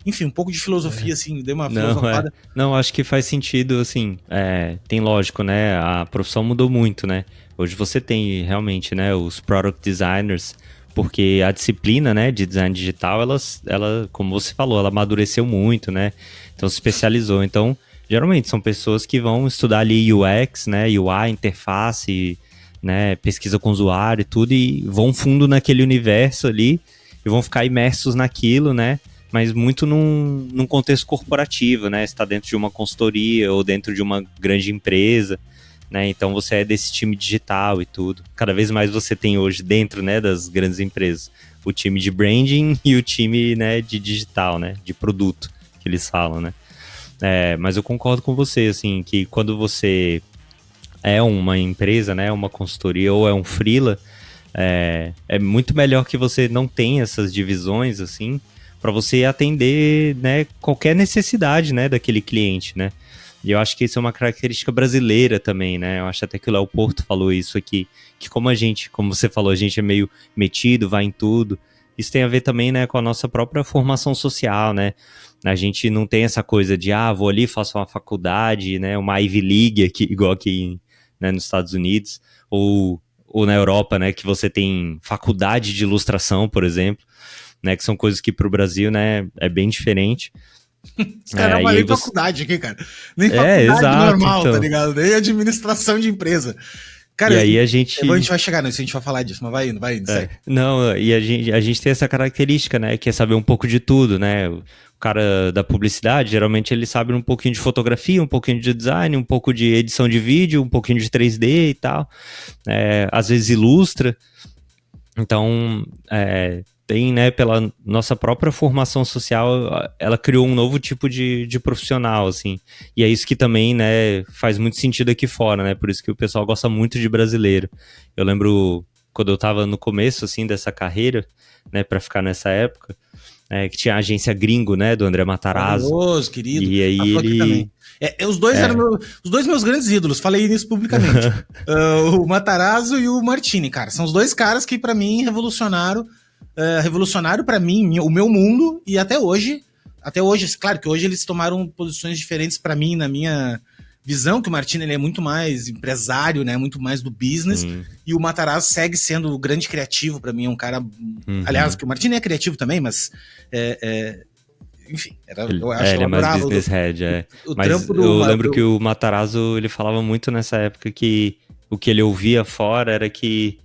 Enfim, um pouco de filosofia, assim, deu uma filosofada. Não, acho que faz sentido, assim, tem lógico, né, a profissão mudou muito, né? Hoje você tem realmente, né, os product designers, porque a disciplina, né, de design digital, ela, como você falou, ela amadureceu muito, né? Então se especializou. Então, geralmente são pessoas que vão estudar ali UX, né, UI, interface, né, pesquisa com usuário e tudo, e vão fundo naquele universo ali e vão ficar imersos naquilo, né? Mas muito num contexto corporativo, né? Você está dentro de uma consultoria ou dentro de uma grande empresa, né? Então você é desse time digital e tudo. Cada vez mais você tem hoje dentro, né, das grandes empresas o time de branding e o time, né, de digital, né, de produto, que eles falam, né? Mas eu concordo com você, assim, que quando você é uma empresa, né, uma consultoria ou é um freela, é muito melhor que você não tenha essas divisões, assim, para você atender, né, qualquer necessidade, né, daquele cliente, né? E eu acho que isso é uma característica brasileira também, né? Eu acho até que o Léo Porto falou isso aqui, que como você falou, a gente é meio metido, vai em tudo. Isso tem a ver também, né, com a nossa própria formação social, né? A gente não tem essa coisa de, vou ali, faço uma faculdade, né, uma Ivy League, aqui, igual aqui, né, nos Estados Unidos, ou na Europa, né, que você tem faculdade de ilustração, por exemplo, né, que são coisas que para o Brasil, né, é bem diferente. Os caras não nem faculdade aqui, cara. Nem faculdade exato, normal, então. Tá ligado? Nem administração de empresa. Cara, e aí a gente... A gente vai chegar nisso, a gente vai falar disso, mas vai indo, segue. Não, e a gente tem essa característica, né, que é saber um pouco de tudo, né? O cara da publicidade, geralmente ele sabe um pouquinho de fotografia, um pouquinho de design, um pouco de edição de vídeo, um pouquinho de 3D e tal. Às vezes ilustra. Então, tem, né, pela nossa própria formação social, ela criou um novo tipo de profissional, assim, e é isso que também, né, faz muito sentido aqui fora, né, por isso que o pessoal gosta muito de brasileiro. Eu lembro, quando eu tava no começo, assim, dessa carreira, né, pra ficar nessa época, que tinha a agência Gringo, né, do André Matarazzo. Maravilhoso, querido. E aí ele... Os dois eram os dois meus grandes ídolos, falei isso publicamente. O Matarazzo e o Martini, cara, são os dois caras que pra mim revolucionaram para mim, o meu mundo, e até hoje, claro que hoje eles tomaram posições diferentes para mim, na minha visão, que o Martini ele é muito mais empresário, né, muito mais do business, e o Matarazzo segue sendo o grande criativo para mim, é um cara, aliás, que o Martini é criativo também, mas enfim, eu acho ele é mais business head, mas eu lembro que o Matarazzo, ele falava muito nessa época que o que ele ouvia fora era que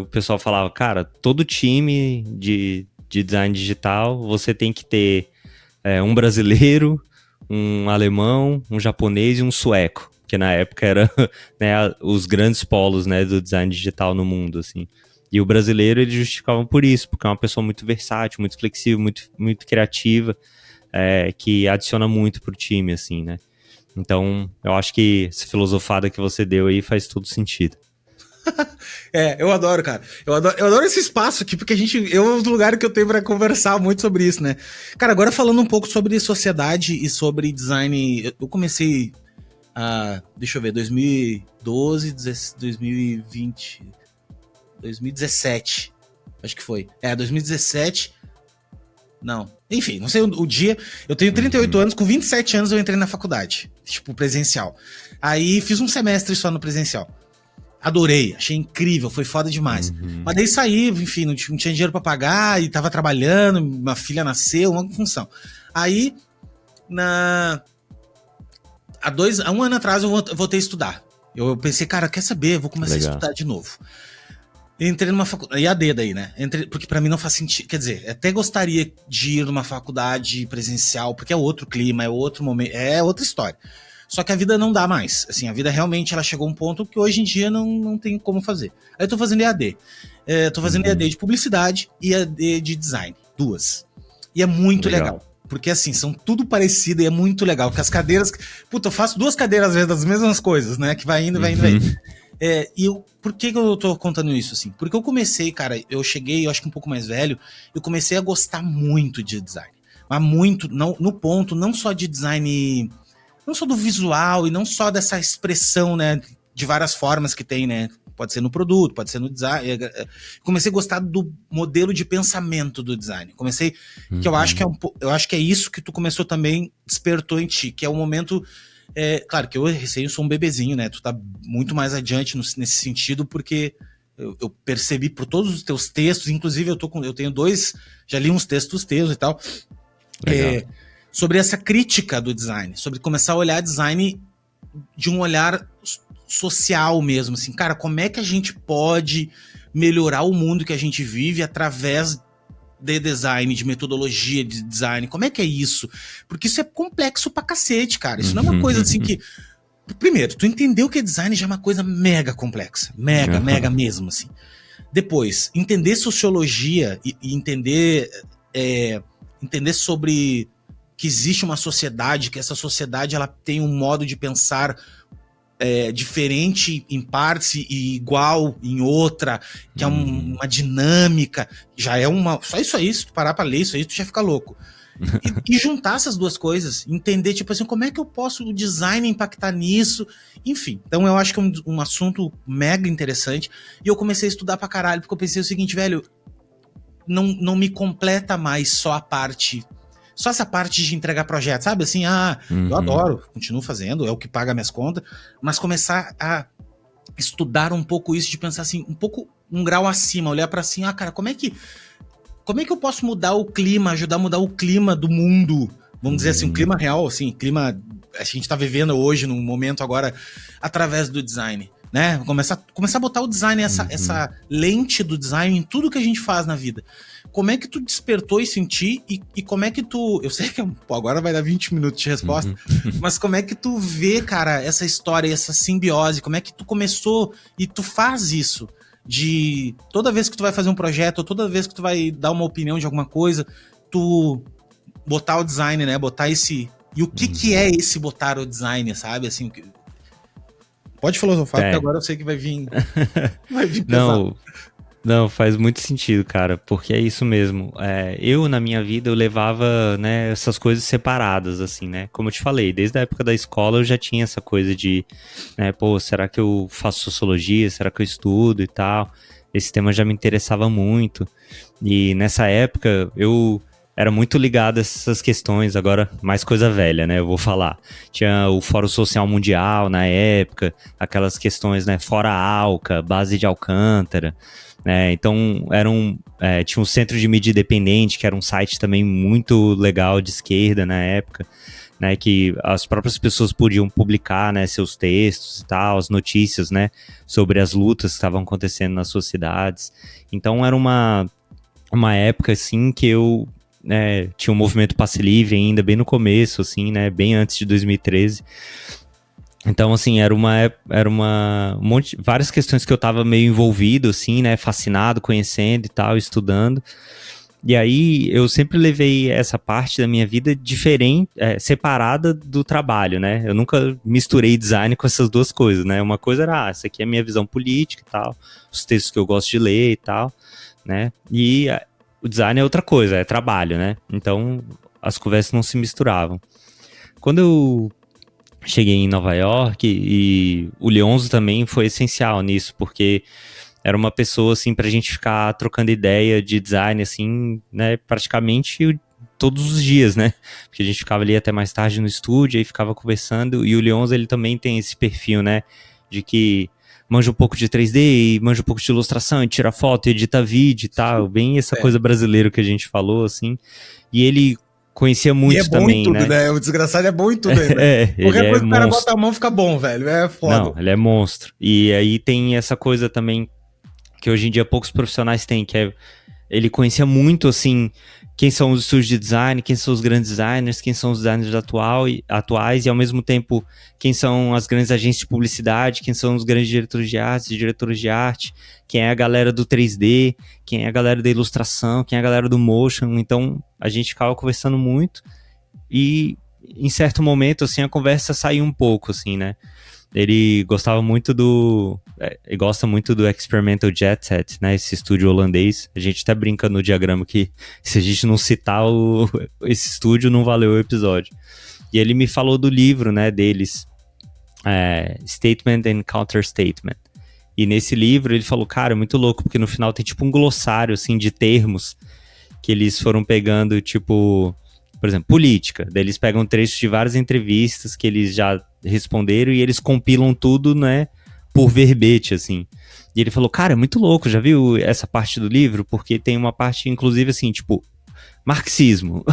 o pessoal falava, cara, todo time de design digital, você tem que ter um brasileiro, um alemão, um japonês e um sueco, que na época era, né, os grandes polos, né, do design digital no mundo, assim. E o brasileiro, eles justificavam por isso, porque é uma pessoa muito versátil, muito flexível, muito, muito criativa, que adiciona muito pro time, assim, né. Então, eu acho que essa filosofada que você deu aí faz todo sentido. Eu adoro, cara. Eu adoro esse espaço aqui, porque é um lugar que eu tenho pra conversar muito sobre isso, né? Cara, agora falando um pouco sobre sociedade e sobre design, eu comecei deixa eu ver, 2012, 2020, 2017, acho que foi. 2017, não. Enfim, não sei o dia. Eu tenho 38 anos, com 27 anos eu entrei na faculdade, tipo, presencial. Aí fiz um semestre só no presencial. Adorei, achei incrível, foi foda demais. Mas daí saí, enfim, não tinha dinheiro pra pagar e tava trabalhando, minha filha nasceu, uma função. Aí, há um ano atrás eu voltei a estudar. Eu pensei, cara, quer saber? Eu vou começar a estudar de novo. Entrei numa faculdade, EAD daí, né? Porque pra mim não faz sentido, quer dizer, até gostaria de ir numa faculdade presencial, porque é outro clima, é outro momento, é outra história. Só que a vida não dá mais, assim, a vida realmente ela chegou a um ponto que hoje em dia não tem como fazer. Aí eu tô fazendo EAD, tô fazendo EAD de publicidade e EAD de design, duas. E é muito legal. Porque, assim, são tudo parecido e é muito legal. Porque as cadeiras... Puta, eu faço 2 cadeiras, às vezes, das mesmas coisas, né? Que vai indo, vai indo, vai indo. Por que eu tô contando isso, assim? Porque eu comecei, cara, eu cheguei, eu acho que um pouco mais velho, eu comecei a gostar muito de design. Mas muito, não, no ponto, não só de design... Não só do visual e não só dessa expressão, né? De várias formas que tem, né? Pode ser no produto, pode ser no design. Comecei a gostar do modelo de pensamento do design. Comecei, que eu acho que eu acho que é isso que tu começou também, despertou em ti, que é o momento. Claro que eu recém sou um bebezinho, né? Tu tá muito mais adiante nesse sentido, porque eu percebi por todos os teus textos, inclusive eu tenho 2, já li uns textos teus e tal, sobre essa crítica do design, sobre começar a olhar design de um olhar social mesmo, assim, cara, como é que a gente pode melhorar o mundo que a gente vive através de design, de metodologia de design, como é que é isso? Porque isso é complexo pra cacete, cara, isso não é uma coisa assim que... Primeiro, tu entender o que é design já é uma coisa mega complexa, mega mesmo, assim. Depois, entender sociologia e entender sobre que existe uma sociedade, que essa sociedade ela tem um modo de pensar diferente em partes e igual em outra, que é uma dinâmica, já é só isso aí, se tu parar pra ler isso aí, tu já fica louco. E juntar essas duas coisas, entender, tipo assim, como é que eu posso o design impactar nisso, enfim. Então eu acho que é um assunto mega interessante, e eu comecei a estudar pra caralho, porque eu pensei o seguinte, velho, não me completa mais só essa parte de entregar projetos, sabe? Assim, eu adoro, continuo fazendo, é o que paga minhas contas, mas começar a estudar um pouco isso, de pensar assim, um grau acima, olhar pra assim, cara, como é que eu posso mudar o clima, ajudar a mudar o clima do mundo, vamos dizer assim, um clima real, assim, a gente tá vivendo hoje, num momento agora, através do design, né? Começar a botar o design, essa lente do design em tudo que a gente faz na vida. Como é que tu despertou isso em ti e como é que tu... Eu sei que agora vai dar 20 minutos de resposta, mas como é que tu vê, cara, essa história, essa simbiose, como é que tu começou e tu faz isso? De toda vez que tu vai fazer um projeto, ou toda vez que tu vai dar uma opinião de alguma coisa, tu botar o design, né? Botar esse... E o que é esse botar o design, sabe? Assim, pode filosofar, porque agora eu sei que vai vir pesado. Não, faz muito sentido, cara, porque é isso mesmo. Eu, na minha vida, eu levava, né, essas coisas separadas, assim, né? Como eu te falei, desde a época da escola eu já tinha essa coisa de, né, será que eu faço sociologia? Será que eu estudo e tal? Esse tema já me interessava muito. E nessa época eu era muito ligado a essas questões, agora mais coisa velha, né, eu vou falar. Tinha o Fórum Social Mundial na época, aquelas questões, né, Fora Alca, Base de Alcântara, então tinha um Centro de Mídia Independente, que era um site também muito legal de esquerda na época, né, que as próprias pessoas podiam publicar, né, seus textos e tal, as notícias, né, sobre as lutas que estavam acontecendo nas suas cidades. Então era uma época assim que eu tinha um movimento Passe Livre ainda bem no começo, assim, né, bem antes de 2013. Então, assim, era várias questões que eu tava meio envolvido, assim, né, fascinado, conhecendo e tal, estudando. E aí, eu sempre levei essa parte da minha vida diferente, separada do trabalho, né? Eu nunca misturei design com essas duas coisas, né? Uma coisa era, essa aqui é a minha visão política e tal, os textos que eu gosto de ler e tal, né? E o design é outra coisa, é trabalho, né? Então, as conversas não se misturavam. Quando eu cheguei em Nova York, e o Leonzo também foi essencial nisso, porque era uma pessoa, assim, pra gente ficar trocando ideia de design, assim, né, praticamente todos os dias, né, porque a gente ficava ali até mais tarde no estúdio, aí ficava conversando, e o Leonzo, ele também tem esse perfil, né, de que manja um pouco de 3D, manja um pouco de ilustração, e tira foto, e edita vídeo e tal, bem essa coisa brasileira que a gente falou, assim, e ele conhecia muito também, tudo, né? O desgraçado é bom em tudo ainda. Qualquer coisa que o cara monstro. bota a mão fica bom, velho. É foda. Não, ele é monstro. E aí tem essa coisa também que hoje em dia poucos profissionais têm, que é ele conhecia muito, assim, quem são os estúdios de design, quem são os grandes designers, quem são os designers atuais e, ao mesmo tempo, quem são as grandes agências de publicidade, quem são os grandes diretores de arte, quem é a galera do 3D, quem é a galera da ilustração, quem é a galera do motion. Então, a gente ficava conversando muito e, em certo momento, assim, a conversa saiu um pouco, assim, né? Ele gostava muito ele gosta muito do Experimental Jet Set, né? Esse estúdio holandês. A gente até brinca no diagrama que se a gente não citar esse estúdio, não valeu o episódio. E ele me falou do livro, né, deles, Statement and Counter Statement. E nesse livro ele falou, cara, é muito louco, porque no final tem tipo um glossário, assim, de termos que eles foram pegando, tipo, por exemplo, política. Daí eles pegam trechos de várias entrevistas que eles já responderam e eles compilam tudo, né, por verbete, assim. E ele falou, cara, é muito louco, já viu essa parte do livro? Porque tem uma parte, inclusive, assim, tipo, marxismo.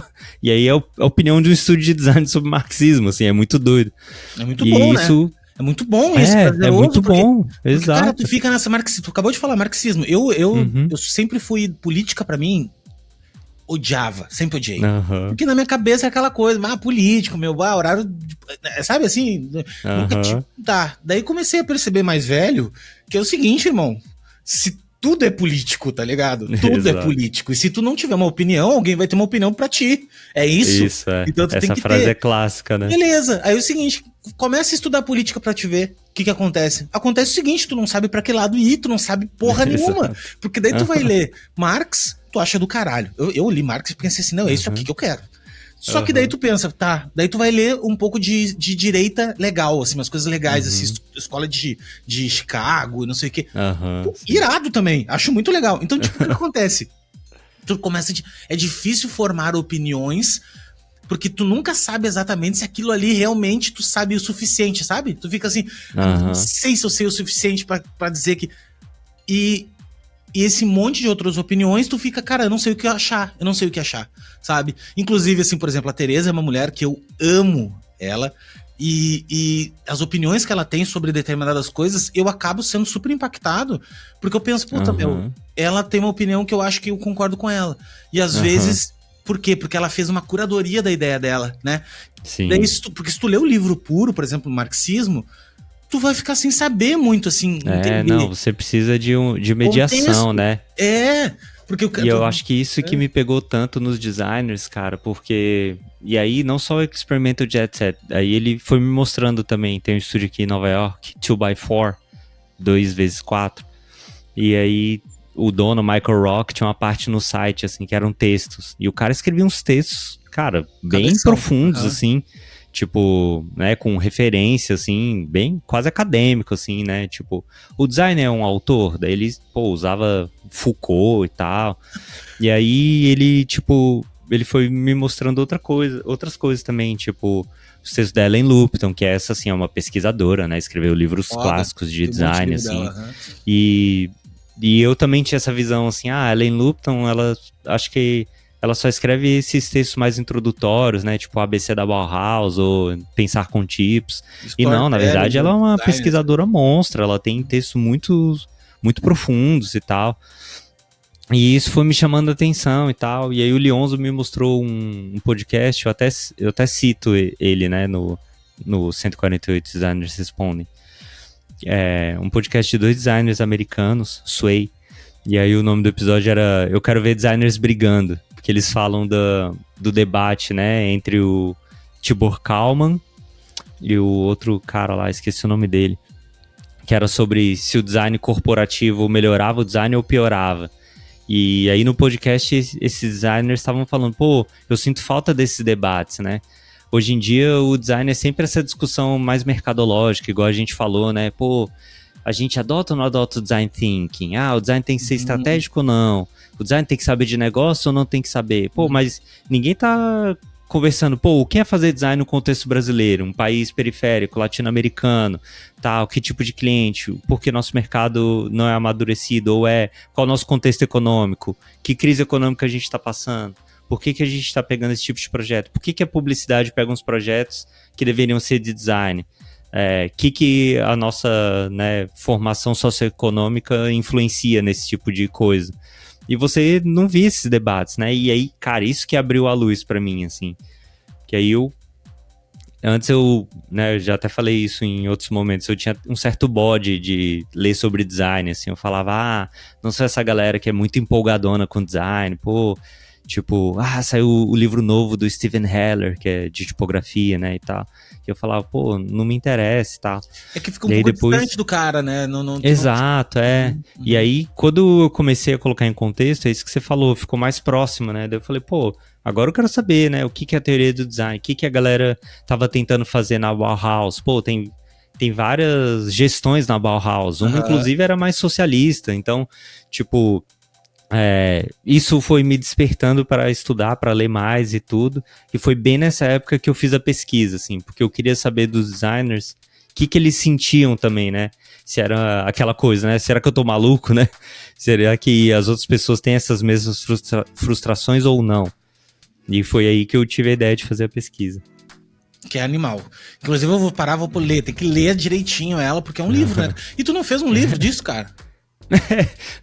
E aí é a opinião de um estúdio de design sobre marxismo, assim, é muito doido. É muito bom, isso, né? É muito bom isso, é muito bom, exato. Porque, cara, tu fica nessa marxismo, tu acabou de falar marxismo. Eu sempre fui, política pra mim, sempre odiei. Porque na minha cabeça é aquela coisa, político, horário, sabe assim? Nunca tá. Daí comecei a perceber mais velho que é o seguinte, irmão, se tudo é político, tá ligado? Tudo é político. E se tu não tiver uma opinião, alguém vai ter uma opinião pra ti. É isso? Isso, é. Então tu essa tem que frase ter. É clássica, né? Beleza. Aí é o seguinte, começa a estudar política pra te ver o que acontece. Acontece o seguinte, tu não sabe pra que lado ir, tu não sabe porra nenhuma. Porque daí tu vai ler Marx, tu acha do caralho. Eu li Marx e pensei assim, não, é isso aqui que eu quero. Só que daí tu pensa, tá, daí tu vai ler um pouco de direita legal, assim, umas coisas legais, assim, escola de Chicago, não sei o quê. Irado também, acho muito legal. Então, tipo, o que acontece? Tu começa é difícil formar opiniões, porque tu nunca sabe exatamente se aquilo ali realmente tu sabe o suficiente, sabe? Tu fica assim, não sei se eu sei o suficiente pra dizer que... E esse monte de outras opiniões, tu fica, cara, eu não sei o que achar, sabe? Inclusive, assim, por exemplo, a Tereza é uma mulher que eu amo ela, e as opiniões que ela tem sobre determinadas coisas, eu acabo sendo super impactado, porque eu penso, puta, ela tem uma opinião que eu acho que eu concordo com ela. E às vezes, por quê? Porque ela fez uma curadoria da ideia dela, né? Sim. Daí, porque se tu lê o livro puro, por exemplo, o marxismo, tu vai ficar sem saber muito, assim, entender. Não, você precisa de mediação, né? Porque eu acho que isso que me pegou tanto nos designers, cara, porque... E aí, não só o Experimental Jet Set, aí ele foi me mostrando também, tem um estúdio aqui em Nova York, 2x4, 2x4, e aí o dono, Michael Rock, tinha uma parte no site, assim, que eram textos, e o cara escrevia uns textos, cara, bem profundos, assim, tipo, né, com referência, assim, bem quase acadêmico, assim, né, tipo, o design é um autor, daí ele, usava Foucault e tal, e aí ele, tipo, ele foi me mostrando outras coisas também, tipo, os textos da Ellen Lupton, que essa, assim, é uma pesquisadora, né, escreveu livros clássicos de design, assim, e eu também tinha essa visão, assim, a Ellen Lupton, ela, acho que ela só escreve esses textos mais introdutórios, né? Tipo ABC da Bauhaus ou Pensar com Tipos. E não, na verdade, ela é uma pesquisadora monstra. Ela tem textos muito, muito profundos e tal. E isso foi me chamando a atenção e tal. E aí o Leonzo me mostrou um podcast, eu até cito ele, né? No 148 Designers Respondem. É um podcast de 2 designers americanos, Sway. E aí o nome do episódio era Eu Quero Ver Designers Brigando. Porque eles falam do debate, né, entre o Tibor Kalman e o outro cara lá, esqueci o nome dele, que era sobre se o design corporativo melhorava o design ou piorava. E aí no podcast esses designers estavam falando, eu sinto falta desses debates, né? Hoje em dia o design é sempre essa discussão mais mercadológica, igual a gente falou, né? A gente adota ou não adota o design thinking? O design tem que ser estratégico ou não? O design tem que saber de negócio ou não tem que saber? Mas ninguém tá conversando, o que é fazer design no contexto brasileiro? Um país periférico, latino-americano, tal, que tipo de cliente? Por que nosso mercado não é amadurecido? Qual é o nosso contexto econômico? Que crise econômica a gente tá passando? Por que a gente está pegando esse tipo de projeto? Por que a publicidade pega uns projetos que deveriam ser de design? Que a nossa, né, formação socioeconômica influencia nesse tipo de coisa? E você não via esses debates, né? E aí, cara, isso que abriu a luz pra mim, assim. Que aí antes né, eu já até falei isso em outros momentos, eu tinha um certo bode de ler sobre design, assim, eu falava, não sou essa galera que é muito empolgadona com design, pô, tipo, saiu o livro novo do Steven Heller, que é de tipografia, né, e tal, e eu falava, pô, não me interessa e tal. É que fica um pouco distante do cara, né? Exato, E aí, quando eu comecei a colocar em contexto, é isso que você falou, ficou mais próximo, né, daí eu falei, pô, agora eu quero saber, né, o que é a teoria do design, o que a galera tava tentando fazer na Bauhaus. Pô, tem várias gestões na Bauhaus, uma inclusive era mais socialista, então, tipo, isso foi me despertando para estudar, para ler mais e tudo, e foi bem nessa época que eu fiz a pesquisa, assim, porque eu queria saber dos designers o que eles sentiam também, né, se era aquela coisa, né, será que eu tô maluco, né, será que as outras pessoas têm essas mesmas frustrações ou não? E foi aí que eu tive a ideia de fazer a pesquisa. Que é animal. Inclusive eu vou parar, vou ler, tem que ler direitinho ela, porque é um livro, né? E tu não fez um livro disso, cara?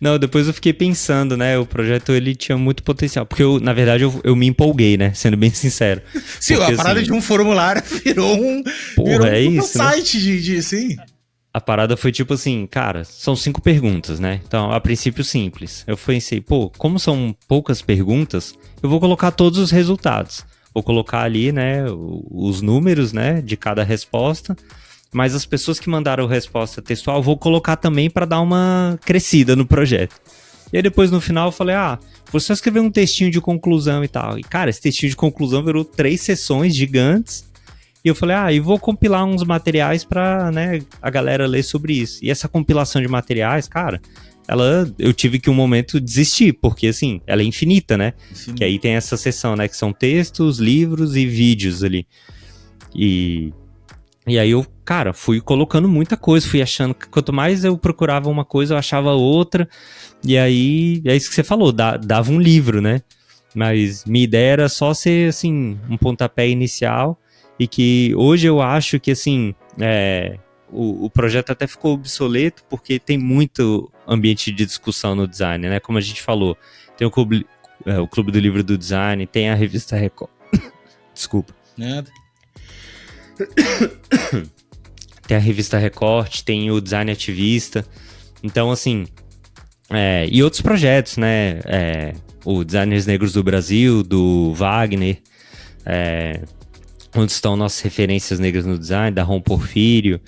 Não, depois eu fiquei pensando, né? O projeto, ele tinha muito potencial. Porque, na verdade, eu me empolguei, né? Sendo bem sincero. Sim, porque, a parada de um formulário virou um isso, site, né? Sim. A parada foi tipo assim, cara, são 5 perguntas, né? Então, a princípio, simples. Eu pensei, pô, como são poucas perguntas, eu vou colocar todos os resultados. Vou colocar ali, né, os números, né, de cada resposta. Mas as pessoas que mandaram resposta textual, eu vou colocar também para dar uma crescida no projeto. E aí depois, no final, eu falei, vou só escrever um textinho de conclusão e tal. E, cara, esse textinho de conclusão virou 3 sessões gigantes. E eu falei, e vou compilar uns materiais pra, né, a galera ler sobre isso. E essa compilação de materiais, cara, eu tive que um momento desistir, porque assim, ela é infinita, né? Sim. Que aí tem essa seção, né, que são textos, livros e vídeos ali. E aí eu, cara, fui colocando muita coisa, fui achando que quanto mais eu procurava uma coisa, eu achava outra. E aí, é isso que você falou, dava um livro, né? Mas minha ideia era só ser, assim, um pontapé inicial. E que hoje eu acho que, assim, o projeto até ficou obsoleto porque tem muito ambiente de discussão no design, né? Como a gente falou, tem o Clube do Livro do Design, tem a revista Record. Desculpa. Nada. Tem a revista Record, tem o Design Ativista. Então, assim, e outros projetos, né? O Designers Negros do Brasil, do Wagner, onde estão nossas referências negras no design, da Rom Porfírio,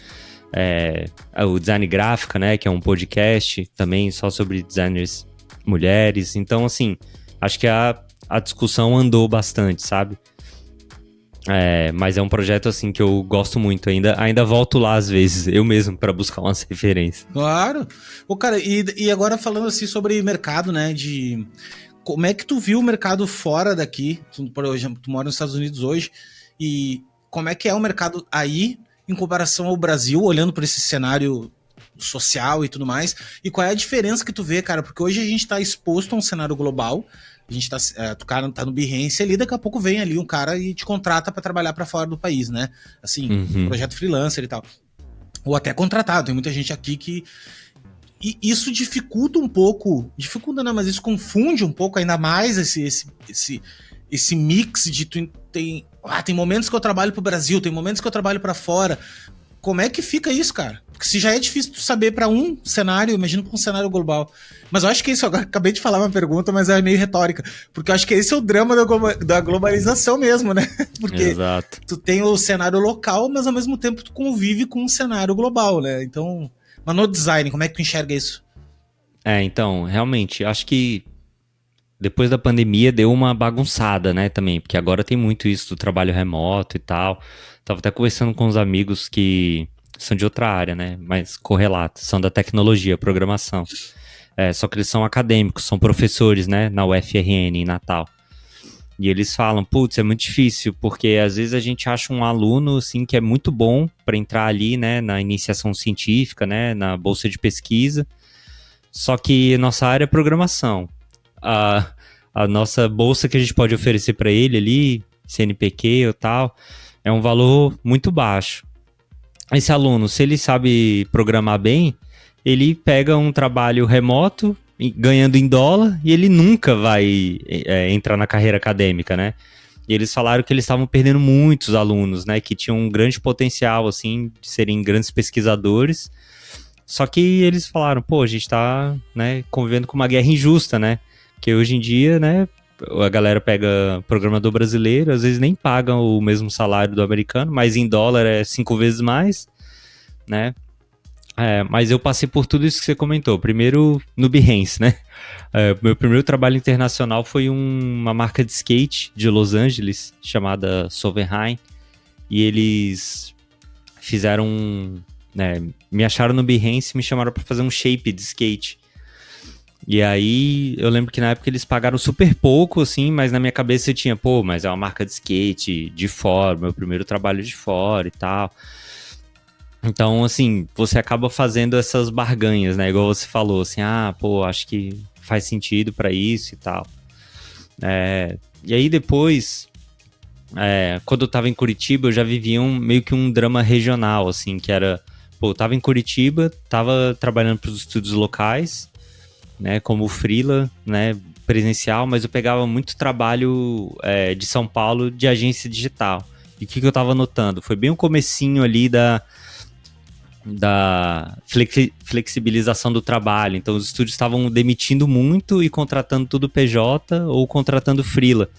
o Design Gráfica, né, que é um podcast também só sobre designers mulheres. Então, assim, acho que a discussão andou bastante, sabe? Mas é um projeto, assim, que eu gosto muito. Ainda volto lá, às vezes, eu mesmo, para buscar umas referências. Claro. Cara, e agora falando, assim, sobre mercado, né, como é que tu viu o mercado fora daqui? Por exemplo, tu mora nos Estados Unidos hoje, e como é que é o mercado aí em comparação ao Brasil, olhando por esse cenário social e tudo mais, e qual é a diferença que tu vê, cara? Porque hoje a gente tá exposto a um cenário global, a gente o cara tá no Behance ali, daqui a pouco vem ali um cara e te contrata para trabalhar para fora do país, né? Assim, projeto freelancer e tal. Ou até contratado, tem muita gente aqui que... E isso dificulta um pouco, não, mas isso confunde um pouco ainda mais esse mix de tem momentos que eu trabalho pro Brasil, tem momentos que eu trabalho pra fora. Como é que fica isso, cara? Porque se já é difícil tu saber pra um cenário, imagina pra um cenário global. Mas eu acho que isso, agora acabei de falar uma pergunta, mas é meio retórica. Porque eu acho que esse é o drama da globalização mesmo, né? Porque Exato. Tu tem o cenário local, mas ao mesmo tempo tu convive com um cenário global, né? Então, mas no design, como é que tu enxerga isso? Então, realmente, acho que depois da pandemia deu uma bagunçada, né, também, porque agora tem muito isso do trabalho remoto e tal. Tava até conversando com uns amigos que são de outra área, né, mas correlatos, são da tecnologia, programação. Só que eles são acadêmicos, são professores, né, na UFRN em Natal. E eles falam, putz, é muito difícil, porque às vezes a gente acha um aluno, assim, que é muito bom para entrar ali, né, na iniciação científica, né, na bolsa de pesquisa, só que nossa área é programação. a nossa bolsa que a gente pode oferecer para ele ali, CNPq ou tal, é um valor muito baixo. Esse aluno, se ele sabe programar bem, ele pega um trabalho remoto, ganhando em dólar, e ele nunca vai entrar na carreira acadêmica, né? E eles falaram que eles estavam perdendo muitos alunos, né? Que tinham um grande potencial, assim, de serem grandes pesquisadores. Só que eles falaram, pô, a gente tá, né, convivendo com uma guerra injusta, né? Porque hoje em dia, né, a galera pega programador brasileiro, às vezes nem pagam o mesmo salário do americano, mas em dólar é 5 vezes mais, né? Mas eu passei por tudo isso que você comentou. Primeiro no Behance, né? Meu primeiro trabalho internacional foi uma marca de skate de Los Angeles, chamada Solvenheim, e eles fizeram, né, me acharam no Behance e me chamaram para fazer um shape de skate. E aí, eu lembro que na época eles pagaram super pouco, assim, mas na minha cabeça eu tinha, pô, mas é uma marca de skate de fora, meu primeiro trabalho de fora e tal. Então, assim, você acaba fazendo essas barganhas, né? Igual você falou, assim, pô, acho que faz sentido pra isso e tal. E aí depois, quando eu tava em Curitiba, eu já vivia meio que um drama regional, assim, que era, pô, eu tava em Curitiba, tava trabalhando pros estúdios locais, né, como freela, né, presencial, mas eu pegava muito trabalho de São Paulo de agência digital. E o que eu tava notando? Foi bem o comecinho ali da flexibilização do trabalho. Então, os estúdios estavam demitindo muito e contratando tudo PJ ou contratando freela.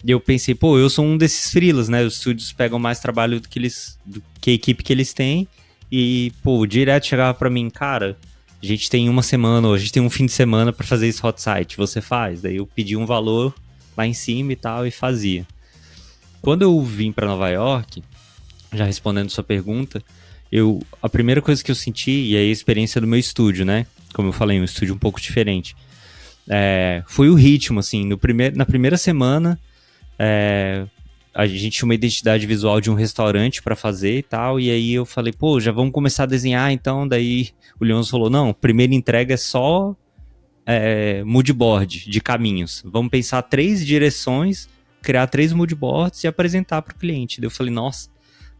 E eu pensei, pô, eu sou um desses freelas, né? Os estúdios pegam mais trabalho do que a equipe que eles têm. E, pô, direto chegava pra mim, cara, a gente tem uma semana, ou a gente tem um fim de semana pra fazer esse hot site, você faz? Daí eu pedi um valor lá em cima e tal, e fazia. Quando eu vim pra Nova York, já respondendo sua pergunta, a primeira coisa que eu senti, e é a experiência do meu estúdio, né? Como eu falei, um estúdio um pouco diferente. Foi o ritmo, assim. Na primeira semana, a gente tinha uma identidade visual de um restaurante para fazer e tal, e aí eu falei, pô, já vamos começar a desenhar, então. Daí o Leôncio falou, não, primeira entrega é só moodboard de caminhos. Vamos pensar 3 direções, criar 3 moodboards e apresentar para o cliente. Daí eu falei, nossa,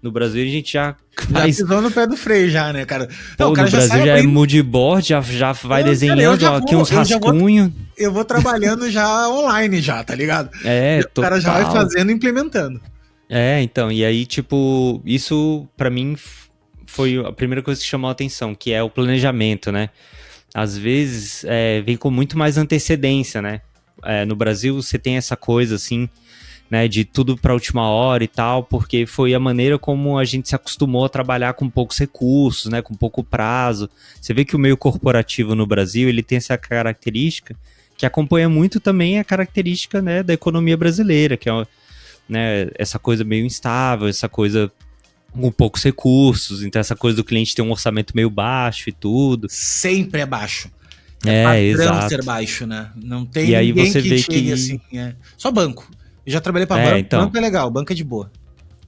no Brasil a gente já faz... Já pisou no pé do freio já, né, cara? Pô, Não, o cara no Brasil já é abrindo... moodboard, já vai desenhando aqui uns rascunhos. Eu vou trabalhando já online já, tá ligado? O cara já vai fazendo e implementando. Então, e aí, tipo, isso pra mim foi a primeira coisa que chamou a atenção, que é o planejamento, né? Às vezes vem com muito mais antecedência, né? No Brasil você tem essa coisa, assim, né, de tudo para a última hora e tal, porque foi a maneira como a gente se acostumou a trabalhar com poucos recursos, né, com pouco prazo. Você vê que o meio corporativo no Brasil, ele tem essa característica que acompanha muito também a característica, né, da economia brasileira, que é, né, essa coisa meio instável, essa coisa com poucos recursos, então essa coisa do cliente ter um orçamento meio baixo e tudo. Sempre é baixo. Padrão exato. Ser baixo, né? Não tem e aí ninguém você vê chegue assim. Só banco. Eu já trabalhei para banco, então, banco é legal, banco é de boa.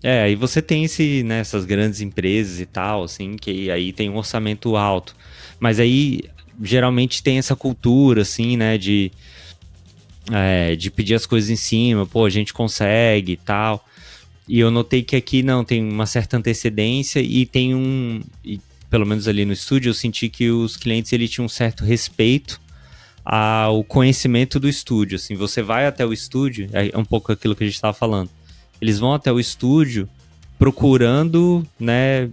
Aí você tem né, essas grandes empresas e tal, assim, que aí tem um orçamento alto. Mas aí, geralmente tem essa cultura, assim, né, de pedir as coisas em cima, pô, a gente consegue e tal. E eu notei que aqui não, tem uma certa antecedência e tem pelo menos ali no estúdio, eu senti que os clientes, ele tinham um certo respeito ao conhecimento do estúdio, assim, você vai até o estúdio, é um pouco aquilo que a gente estava falando, eles vão até o estúdio procurando, né,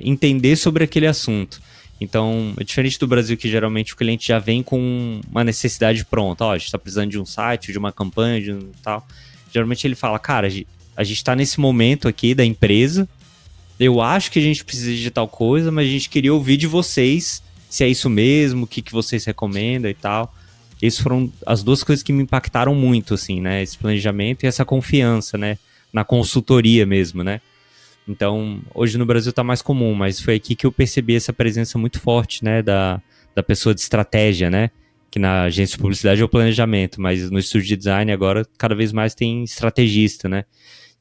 entender sobre aquele assunto. Então, é diferente do Brasil, que geralmente o cliente já vem com uma necessidade pronta, a gente está precisando de um site, de uma campanha, de um tal. Geralmente ele fala, cara, a gente está nesse momento aqui da empresa, eu acho que a gente precisa de tal coisa, mas a gente queria ouvir de vocês se é isso mesmo, o que vocês recomendam e tal. Essas foram as 2 coisas que me impactaram muito, assim, né? Esse planejamento e essa confiança, né? Na consultoria mesmo, né? Então, hoje no Brasil tá mais comum, mas foi aqui que eu percebi essa presença muito forte, né? Da pessoa de estratégia, né? Que na agência de publicidade é o planejamento, mas no estúdio de design agora cada vez mais tem estrategista, né?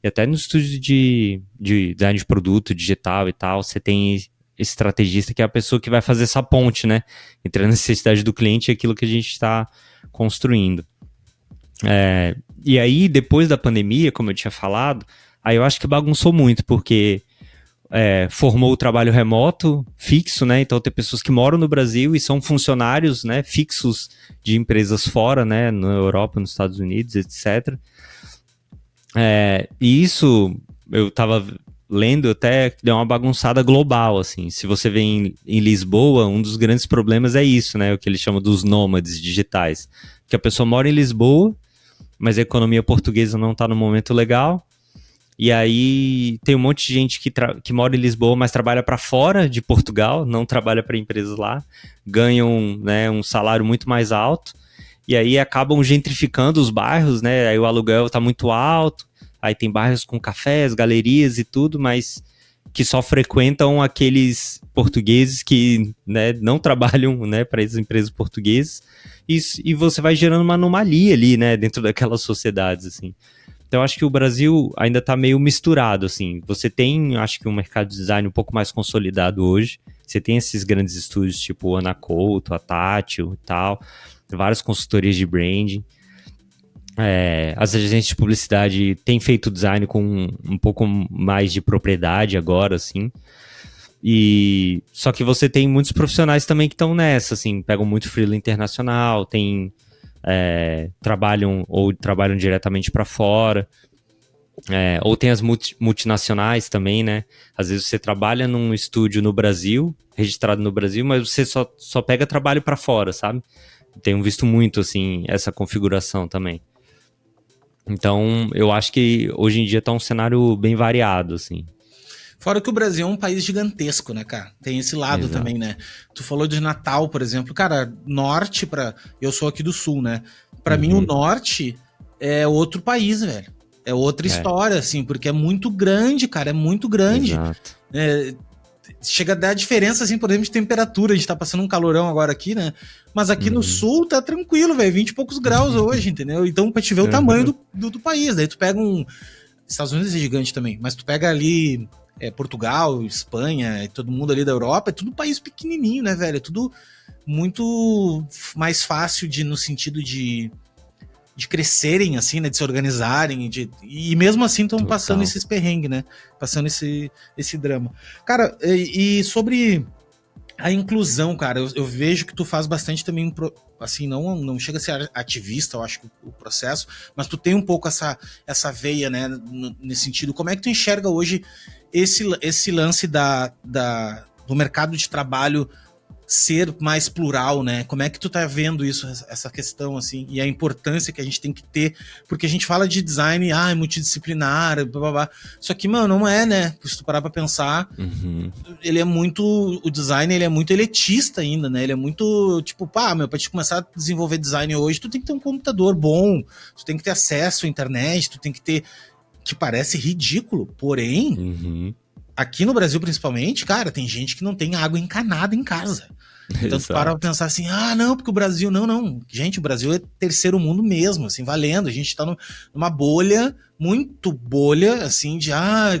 E até no estúdio de design de produto digital e tal, você tem esse estrategista que é a pessoa que vai fazer essa ponte, né? Entre a necessidade do cliente e aquilo que a gente está construindo. E aí, depois da pandemia, como eu tinha falado, aí eu acho que bagunçou muito, porque formou o trabalho remoto fixo, né? Então tem pessoas que moram no Brasil e são funcionários, né, fixos de empresas fora, né, na Europa, nos Estados Unidos, etc. E isso eu tava lendo até que deu uma bagunçada global, assim. Se você vê em Lisboa, um dos grandes problemas é isso, né? O que eles chamam dos nômades digitais. Que a pessoa mora em Lisboa, mas a economia portuguesa não tá no momento legal. E aí tem um monte de gente que mora em Lisboa, mas trabalha para fora de Portugal, não trabalha para empresas lá, ganham, né, um salário muito mais alto, e aí acabam gentrificando os bairros, né? Aí o aluguel está muito alto, aí tem bairros com cafés, galerias e tudo, mas que só frequentam aqueles portugueses que, né, não trabalham, né, para essas empresas portuguesas, e você vai gerando uma anomalia ali, né, dentro daquelas sociedades, assim. Então, eu acho que o Brasil ainda está meio misturado, assim. Você tem, acho que, um mercado de design um pouco mais consolidado hoje. Você tem esses grandes estúdios, tipo o Ana Couto, a Tátil e tal. Várias consultorias de branding. As agências de publicidade têm feito design com um pouco mais de propriedade agora, assim. Só que você tem muitos profissionais também que estão nessa, assim. Pegam muito freela internacional, trabalham diretamente para fora, ou tem as multinacionais também, né? Às vezes você trabalha num estúdio no Brasil, registrado no Brasil, mas você só pega trabalho para fora, sabe? Tenho visto muito, assim, essa configuração também. Então, eu acho que hoje em dia tá um cenário bem variado, assim. Fora que o Brasil é um país gigantesco, né, cara? Tem esse lado Exato. também, né? Tu falou de Natal, por exemplo. Cara, norte pra... Eu sou aqui do sul, né? Pra mim, o norte é outro país, velho. É outra história, assim, porque é muito grande, cara. É muito grande. Exato. Chega a dar diferença, assim, por exemplo, de temperatura. A gente tá passando um calorão agora aqui, né? Mas aqui no sul tá tranquilo, velho. 20 e poucos graus hoje, entendeu? Então, pra te ver o tamanho do país. Daí tu pega Estados Unidos é gigante também, mas tu pega ali Portugal, Espanha, e todo mundo ali da Europa, é tudo país pequenininho, né, velho? É tudo muito mais fácil no sentido de crescerem, assim, né? De se organizarem. E mesmo assim estão passando esses perrengues, né? Passando esse drama. Cara, e sobre a inclusão, cara, eu vejo que tu faz bastante também, assim, não chega a ser ativista, eu acho, o processo, mas tu tem um pouco essa veia, né, nesse sentido. Como é que tu enxerga hoje esse lance do mercado de trabalho ser mais plural, né? Como é que tu tá vendo isso, essa questão, assim, e a importância que a gente tem que ter, porque a gente fala de design, é multidisciplinar, blá, blá, blá. Só que, mano, não é, né? Se tu parar pra pensar, ele é muito, o design, ele é muito elitista ainda, né? Ele é muito, tipo, pra te começar a desenvolver design hoje, tu tem que ter um computador bom, tu tem que ter acesso à internet, tu tem que ter, que parece ridículo, porém, aqui no Brasil, principalmente, cara, tem gente que não tem água encanada em casa. Então tu para pra pensar assim, não, porque o Brasil, não. Gente, o Brasil é terceiro mundo mesmo, assim, valendo. A gente tá numa bolha, muito bolha, assim, de,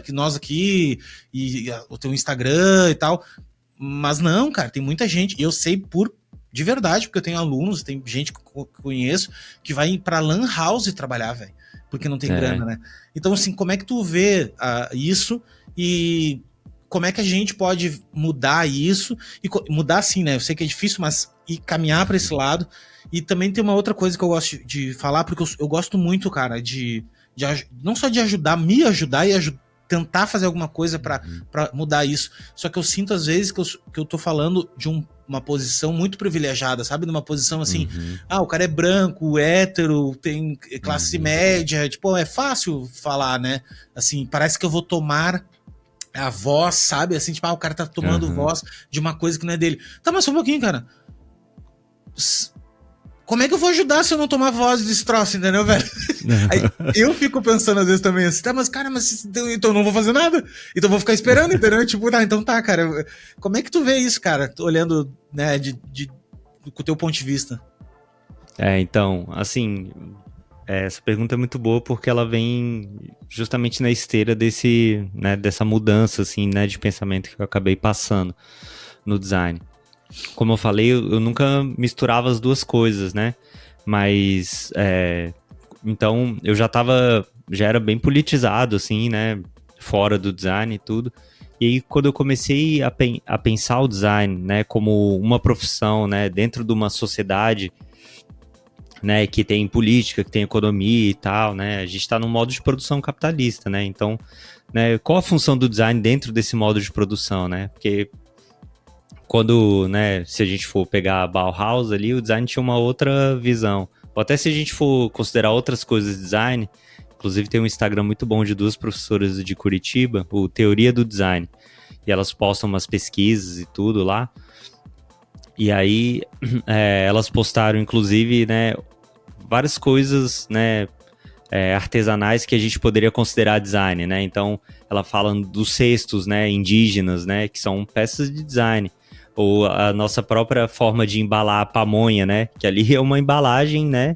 que nós aqui, e o teu Instagram e tal. Mas não, cara, tem muita gente, eu sei de verdade, porque eu tenho alunos, tem gente que eu conheço, que vai pra lan house trabalhar, velho, porque não tem grana, né? Então, assim, como é que tu vê isso e como é que a gente pode mudar isso? E mudar sim, né? Eu sei que é difícil, mas caminhar para esse lado. E também tem uma outra coisa que eu gosto de falar, porque eu gosto muito, cara, não só de me ajudar e tentar fazer alguma coisa para mudar isso. Só que eu sinto, às vezes, que eu tô falando de uma posição muito privilegiada, sabe? Numa posição assim, o cara é branco, hétero, tem classe média, tipo, é fácil falar, né? Assim, parece que eu vou tomar a voz, sabe? Assim, tipo, o cara tá tomando voz de uma coisa que não é dele. Tá, mas só um pouquinho, cara. Como é que eu vou ajudar se eu não tomar voz desse troço, entendeu, velho? Aí eu fico pensando às vezes também assim, tá, mas cara, então eu não vou fazer nada. Então eu vou ficar esperando, entendeu? Tipo, então tá, cara. Como é que tu vê isso, cara? Olhando, né, com o teu ponto de vista. Então, assim, essa pergunta é muito boa porque ela vem justamente na esteira dessa mudança, assim, né, de pensamento que eu acabei passando no design. Como eu falei, eu nunca misturava as duas coisas, né? Mas Então, eu já era bem politizado, assim, né, fora do design e tudo. E aí, quando eu comecei a pensar o design, né, como uma profissão, né, dentro de uma sociedade, né, que tem política, que tem economia e tal, né, a gente está num modo de produção capitalista, né, então, né, qual a função do design dentro desse modo de produção, né, porque quando, né, se a gente for pegar a Bauhaus ali, o design tinha uma outra visão, ou até se a gente for considerar outras coisas de design, inclusive tem um Instagram muito bom de duas professoras de Curitiba, o Teoria do Design, e elas postam umas pesquisas e tudo lá, e aí elas postaram inclusive, né, várias coisas, né, artesanais que a gente poderia considerar design, né, então ela fala dos cestos, né, indígenas, né, que são peças de design, ou a nossa própria forma de embalar a pamonha, né, que ali é uma embalagem, né,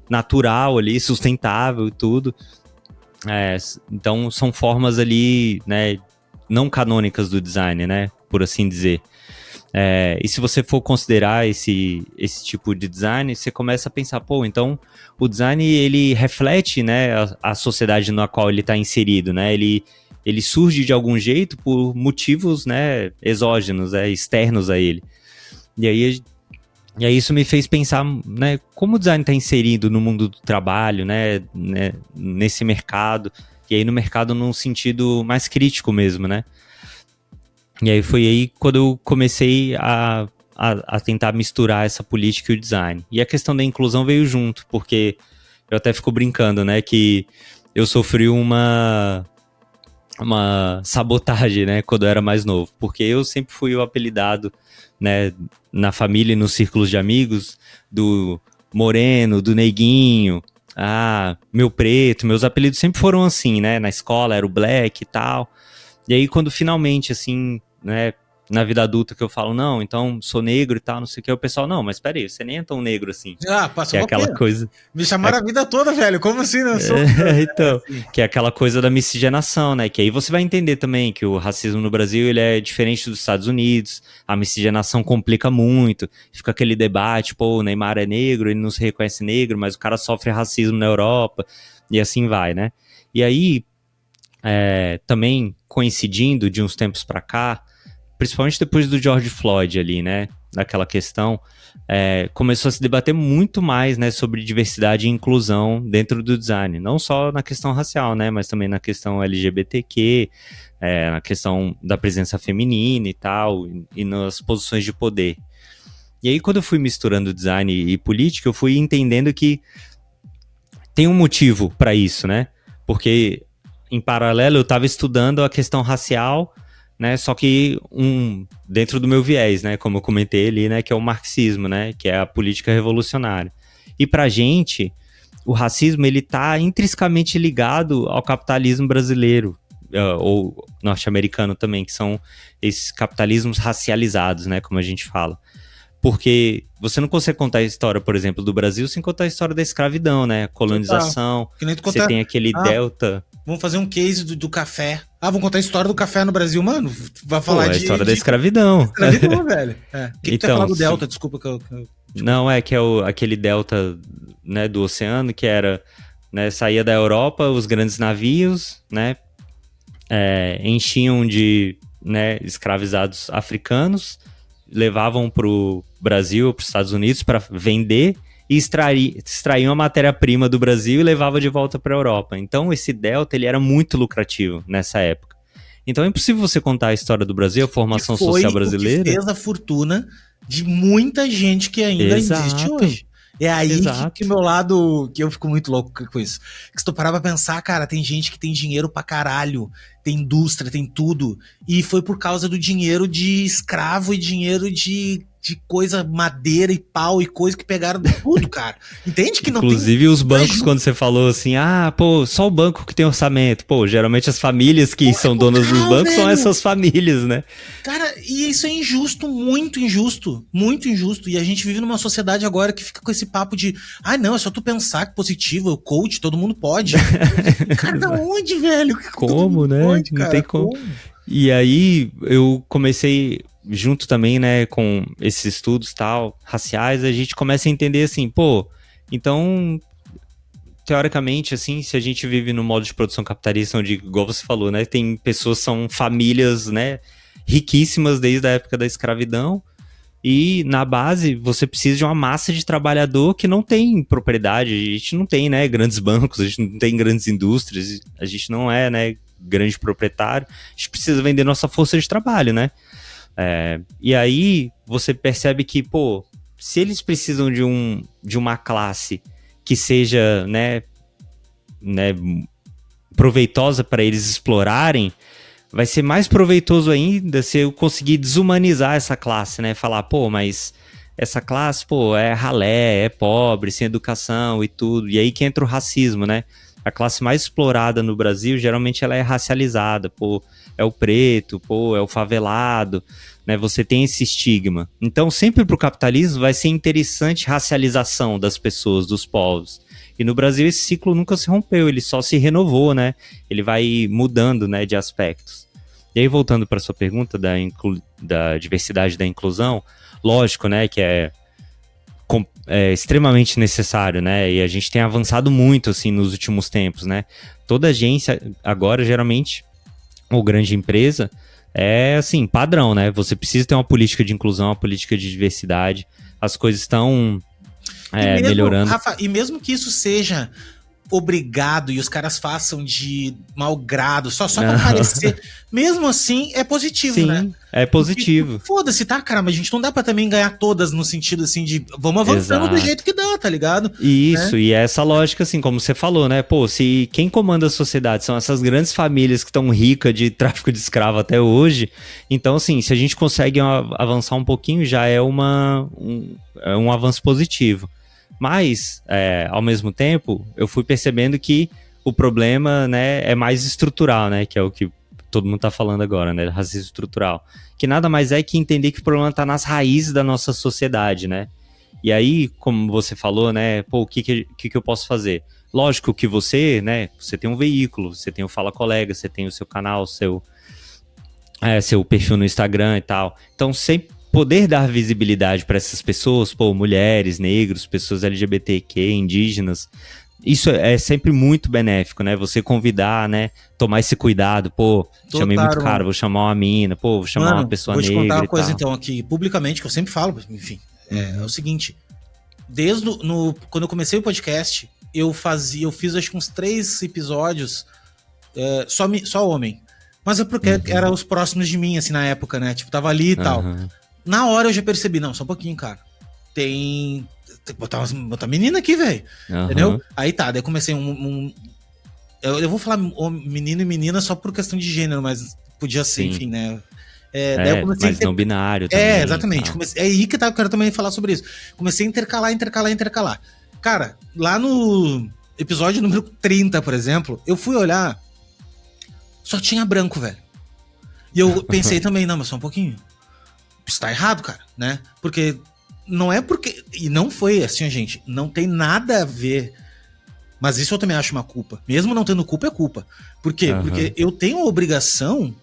natural ali, sustentável e tudo. Então são formas ali, né, não canônicas do design, né, por assim dizer. E se você for considerar esse tipo de design, você começa a pensar, pô, então o design ele reflete, né, a sociedade na qual ele está inserido, né, ele surge de algum jeito por motivos, né, exógenos, externos a ele. E aí isso me fez pensar, né, como o design está inserido no mundo do trabalho, né, nesse mercado, e aí no mercado num sentido mais crítico mesmo, né. E aí foi aí quando eu comecei a tentar misturar essa política e o design. E a questão da inclusão veio junto, porque eu até fico brincando, né, que eu sofri uma sabotagem, né, quando eu era mais novo, porque eu sempre fui o apelidado, né, na família e nos círculos de amigos, do moreno, do neguinho, meu preto, meus apelidos sempre foram assim, né, na escola era o black e tal, e aí quando finalmente, assim, né, na vida adulta que eu falo, não, então sou negro e tal, não sei o que, o pessoal, não, mas peraí, você nem é tão negro assim. Passou é aquela coisa... Me chamaram a vida toda, velho, como assim, não sou? Então, que é aquela coisa da miscigenação, né, que aí você vai entender também que o racismo no Brasil, ele é diferente dos Estados Unidos, a miscigenação complica muito, fica aquele debate, pô, o Neymar é negro, ele não se reconhece negro, mas o cara sofre racismo na Europa, e assim vai, né. E aí, também coincidindo de uns tempos pra cá, principalmente depois do George Floyd ali, né, daquela questão, começou a se debater muito mais, né, sobre diversidade e inclusão dentro do design, não só na questão racial, né, mas também na questão LGBTQ, na questão da presença feminina e tal, e nas posições de poder. E aí quando eu fui misturando design e política, eu fui entendendo que tem um motivo para isso, né, porque em paralelo eu estava estudando a questão racial, né, só que dentro do meu viés, né, como eu comentei ali, né, que é o marxismo, né, que é a política revolucionária. E pra gente, o racismo, ele tá intrinsecamente ligado ao capitalismo brasileiro, ou norte-americano também, que são esses capitalismos racializados, né, como a gente fala. Porque você não consegue contar a história, por exemplo, do Brasil sem contar a história da escravidão, né, colonização, você tem aquele delta... Vamos fazer um case do café. Vamos contar a história do café no Brasil, mano. Vai falar a história da escravidão. Escravidão, velho. O que tu ia falar do delta? Desculpa que eu... Não, que é aquele delta, né, do oceano, que era, né, saía da Europa, os grandes navios, né, enchiam de, né, escravizados africanos, levavam pro Brasil, para os Estados Unidos para vender, e extraíam a matéria-prima do Brasil e levavam de volta para a Europa. Então esse delta ele era muito lucrativo nessa época. Então é impossível você contar a história do Brasil, a formação social brasileira. Que fez a fortuna de muita gente que ainda existe hoje. É aí que meu lado, que eu fico muito louco com isso. Que se tu parar pra pensar, cara, tem gente que tem dinheiro pra caralho, tem indústria, tem tudo, e foi por causa do dinheiro de escravo e dinheiro de coisa, madeira e pau e coisa que pegaram tudo, cara. Entende que não tem... Inclusive os bancos, quando você falou assim, só o banco que tem orçamento. Pô, geralmente as famílias que são donas dos bancos são essas famílias, né? Cara, e isso é injusto, muito injusto, muito injusto. E a gente vive numa sociedade agora que fica com esse papo de, não, é só tu pensar que positivo, coach, todo mundo pode. Cara, da onde, velho? Como, né? Pode, cara, não tem como. E aí eu comecei... junto também, né, com esses estudos tal, raciais, a gente começa a entender assim, pô, então teoricamente, assim, se a gente vive no modo de produção capitalista, onde, igual você falou, né, tem pessoas, são famílias, né, riquíssimas desde a época da escravidão, e na base você precisa de uma massa de trabalhador que não tem propriedade, a gente não tem, né, grandes bancos, a gente não tem grandes indústrias, a gente não é, né, grande proprietário, a gente precisa vender nossa força de trabalho, né? E aí você percebe que, pô, se eles precisam de uma classe que seja, né proveitosa para eles explorarem, vai ser mais proveitoso ainda se eu conseguir desumanizar essa classe, né? Falar, pô, mas essa classe, pô, é ralé, é pobre, sem educação e tudo. E aí que entra o racismo, né? A classe mais explorada no Brasil, geralmente ela é racializada, pô, é o preto, pô, é o favelado, né? Você tem esse estigma. Então, sempre pro capitalismo vai ser interessante racialização das pessoas, dos povos. E no Brasil esse ciclo nunca se rompeu, ele só se renovou, né? Ele vai mudando, né, de aspectos. E aí, voltando para sua pergunta da diversidade e da inclusão, lógico, né, que é extremamente necessário, né? E a gente tem avançado muito, assim, nos últimos tempos, né? Toda agência, agora, geralmente, ou grande empresa, é, assim, padrão, né? Você precisa ter uma política de inclusão, uma política de diversidade. As coisas estão melhorando. Rafa, e mesmo que isso seja obrigado e os caras façam de mau grado, só pra parecer, mesmo assim é positivo, sim, né? É positivo. Porque, foda-se, tá, cara, mas a gente não dá pra também ganhar todas no sentido assim de vamos avançando do jeito que dá, tá ligado? Isso, né? E essa lógica, assim, como você falou, né? Pô, se quem comanda a sociedade são essas grandes famílias que estão ricas de tráfico de escravo até hoje, então, assim, se a gente consegue avançar um pouquinho, já é um avanço positivo. Mas, ao mesmo tempo, eu fui percebendo que o problema, né, é mais estrutural, né, que é o que todo mundo tá falando agora, né, racismo estrutural. Que nada mais é que entender que o problema tá nas raízes da nossa sociedade, né. E aí, como você falou, né, pô, o que eu posso fazer? Lógico que você, né, você tem um veículo, você tem o Fala Colega, você tem o seu canal, seu perfil no Instagram e tal. Então, sempre poder dar visibilidade para essas pessoas, pô, mulheres, negros, pessoas LGBTQ, indígenas, isso é sempre muito benéfico, né? Você convidar, né? Tomar esse cuidado, pô, chamei muito caro, vou chamar uma mina, pô, vou chamar uma pessoa negra. Vou te contar uma coisa então aqui, publicamente, que eu sempre falo, enfim, é o seguinte, quando eu comecei o podcast, eu fiz acho que uns 3 episódios só homem, mas é porque eram os próximos de mim, assim, na época, né? Tipo, tava ali e tal. Na hora eu já percebi, não, só um pouquinho, cara. Tem que botar menina aqui, velho. Entendeu? Aí tá, daí comecei eu vou falar menino e menina só por questão de gênero, mas podia ser, enfim, né? Daí eu comecei mas não binário também. Exatamente. É aí que eu quero também falar sobre isso. Comecei a intercalar. Cara, lá no episódio número 30, por exemplo, eu fui olhar, só tinha branco, velho. E eu pensei também, não, mas só um pouquinho. Isso tá errado, cara, né? Porque não é porque... E não foi assim, gente. Não tem nada a ver. Mas isso eu também acho uma culpa. Mesmo não tendo culpa, é culpa. Por quê? Porque eu tenho a obrigação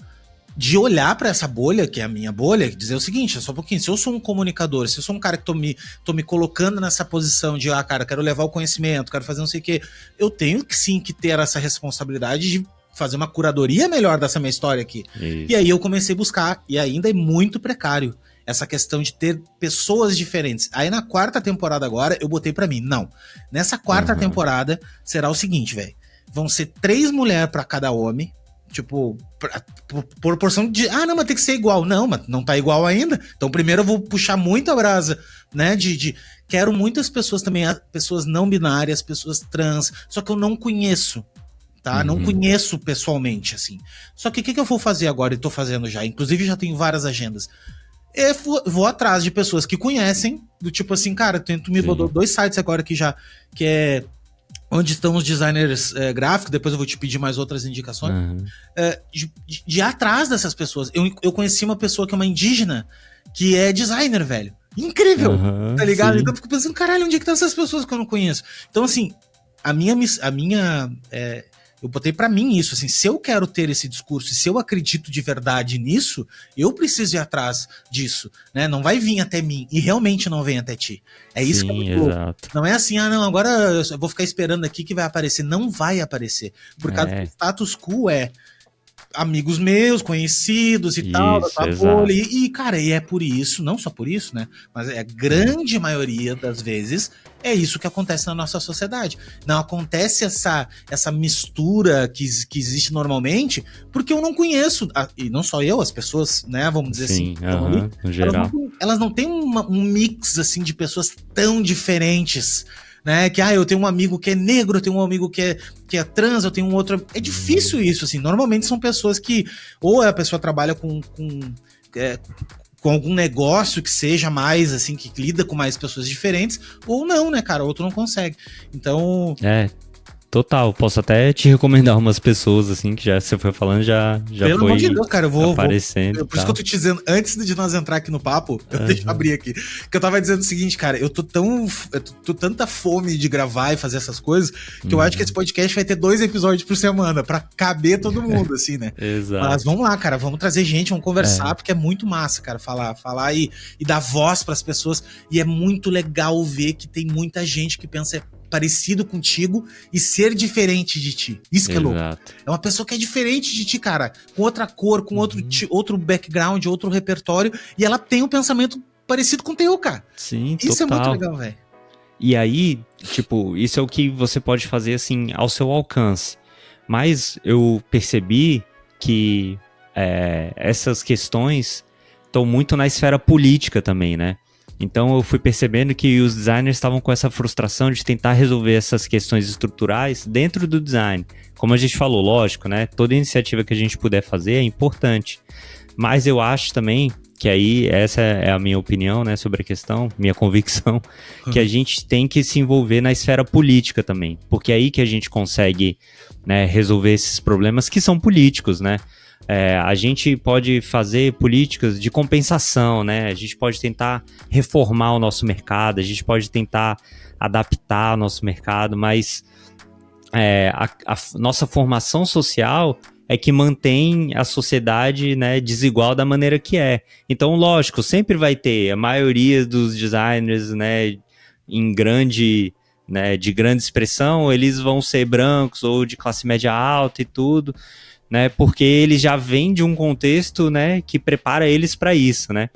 de olhar pra essa bolha, que é a minha bolha, e dizer o seguinte, só um pouquinho. Se eu sou um comunicador, se eu sou um cara que tô me colocando nessa posição de, cara, quero levar o conhecimento, quero fazer não sei o quê, eu tenho que sim que ter essa responsabilidade de fazer uma curadoria melhor dessa minha história aqui. Isso. E aí eu comecei a buscar, e ainda é muito precário, essa questão de ter pessoas diferentes. Aí na 4ª temporada agora, eu botei pra mim, não, nessa 4ª temporada será o seguinte, velho, vão ser 3 mulheres pra cada homem, tipo, proporção de, não, mas tem que ser igual. Não, mas não tá igual ainda. Então primeiro eu vou puxar muito a brasa, né, quero muitas pessoas também, pessoas não binárias, pessoas trans, só que eu não conheço. Tá? Não conheço pessoalmente, assim. Só que o que eu vou fazer agora? E tô fazendo já. Inclusive, já tenho várias agendas. Eu vou atrás de pessoas que conhecem, do tipo assim, cara, tu me botou 2 sites agora aqui já, que é onde estão os designers gráficos, depois eu vou te pedir mais outras indicações. De ir atrás dessas pessoas. Eu conheci uma pessoa que é uma indígena, que é designer, velho. Incrível! Tá ligado? Sim. Então eu fico pensando, caralho, onde é que estão essas pessoas que eu não conheço? Então, assim, a minha Eu botei pra mim isso, assim, se eu quero ter esse discurso, se eu acredito de verdade nisso, eu preciso ir atrás disso, né? Não vai vir até mim, e realmente não vem até ti. É isso que é muito louco. Exato. Não é assim, não, agora eu vou ficar esperando aqui que vai aparecer. Não vai aparecer. Por causa do status quo amigos meus, conhecidos e tal, da tua bolha. E, cara, e é por isso, não só por isso, né? Mas a grande maioria das vezes é isso que acontece na nossa sociedade. Não acontece essa mistura que existe normalmente, porque eu não conheço, e não só eu, as pessoas, né, vamos dizer assim, ali, no geral. Elas não têm um mix, assim, de pessoas tão diferentes, né, que eu tenho um amigo que é negro, eu tenho um amigo que é trans, eu tenho um outro... É difícil isso, assim, normalmente são pessoas que ou a pessoa trabalha com algum negócio que seja mais, assim, que lida com mais pessoas diferentes, ou não, né, cara, outro não consegue. Então... Total, posso até te recomendar umas pessoas, assim, que já você foi falando, já Pelo foi amor de Deus, cara, eu vou aparecendo. Por isso que eu tô te dizendo, antes de nós entrar aqui no papo, deixa eu abrir aqui, que eu tava dizendo o seguinte, cara, eu tô tanta fome de gravar e fazer essas coisas, que eu acho que esse podcast vai ter 2 episódios por semana, pra caber todo mundo, assim, né? Exato. Mas vamos lá, cara, vamos trazer gente, vamos conversar, porque é muito massa, cara, falar e dar voz pras pessoas, e é muito legal ver que tem muita gente que pensa parecido contigo e ser diferente de ti. Isso que é louco. É uma pessoa que é diferente de ti, cara, com outra cor, com outro background, outro repertório, e ela tem um pensamento parecido com o teu, cara. Sim, isso total. É muito legal, velho. E aí, tipo, isso é o que você pode fazer, assim, ao seu alcance. Mas eu percebi que essas questões estão muito na esfera política também, né? Então eu fui percebendo que os designers estavam com essa frustração de tentar resolver essas questões estruturais dentro do design. Como a gente falou, lógico, né? Toda iniciativa que a gente puder fazer é importante. Mas eu acho também que aí, essa é a minha opinião, né, sobre a questão, minha convicção, que a gente tem que se envolver na esfera política também. Porque é aí que a gente consegue, né, resolver esses problemas que são políticos, né? A gente pode fazer políticas de compensação, né? A gente pode tentar reformar o nosso mercado, a gente pode tentar adaptar o nosso mercado, mas a nossa formação social é que mantém a sociedade, né, desigual da maneira que é. Então, lógico, sempre vai ter a maioria dos designers, né, de grande expressão, eles vão ser brancos ou de classe média alta e tudo, né, porque eles já vêm de um contexto, né, que prepara eles para isso, né.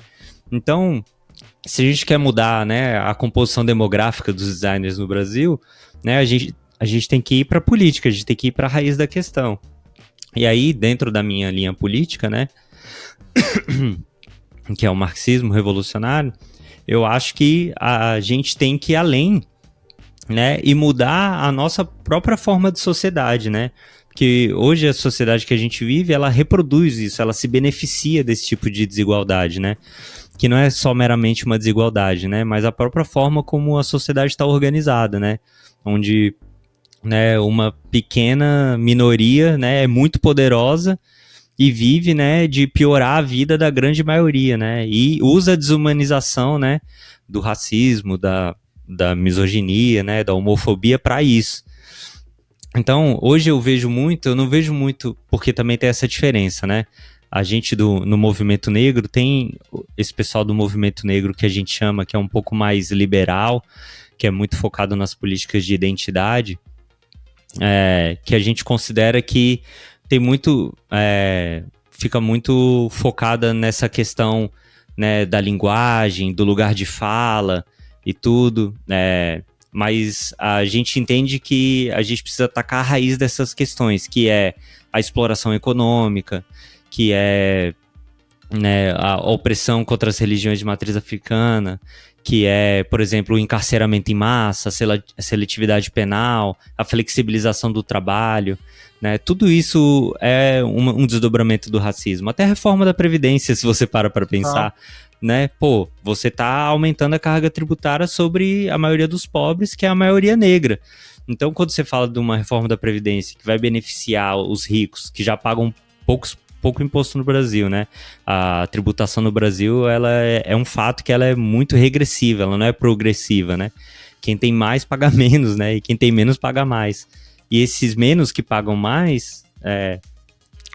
Então, se a gente quer mudar, né, a composição demográfica dos designers no Brasil, né, a gente tem que ir para a política, a gente tem que ir para a raiz da questão. E aí, dentro da minha linha política, né, que é o marxismo revolucionário, eu acho que a gente tem que ir além, né, e mudar a nossa própria forma de sociedade, né. Porque hoje a sociedade que a gente vive, ela reproduz isso, ela se beneficia desse tipo de desigualdade, né? Que não é só meramente uma desigualdade, né? Mas a própria forma como a sociedade está organizada, né? Onde, né, uma pequena minoria, né, é muito poderosa e vive, né, de piorar a vida da grande maioria, né? E usa a desumanização, né, do racismo, da misoginia, né, da homofobia para isso. Então, hoje eu não vejo muito, porque também tem essa diferença, né? A gente no movimento negro tem esse pessoal do movimento negro que a gente chama, que é um pouco mais liberal, que é muito focado nas políticas de identidade, que a gente considera que tem muito, fica muito focada nessa questão, né, da linguagem, do lugar de fala e tudo, mas a gente entende que a gente precisa atacar a raiz dessas questões, que é a exploração econômica, que é, né, a opressão contra as religiões de matriz africana, que é, por exemplo, o encarceramento em massa, a seletividade penal, a flexibilização do trabalho, né? Tudo isso é um desdobramento do racismo. Até a reforma da Previdência, se você para pensar, né? Pô, você tá aumentando a carga tributária sobre a maioria dos pobres, que é a maioria negra. Então, quando você fala de uma reforma da Previdência que vai beneficiar os ricos, que já pagam pouco imposto no Brasil, né? A tributação no Brasil, ela é um fato que ela é muito regressiva, ela não é progressiva, né? Quem tem mais paga menos, né? E quem tem menos paga mais. E esses menos que pagam mais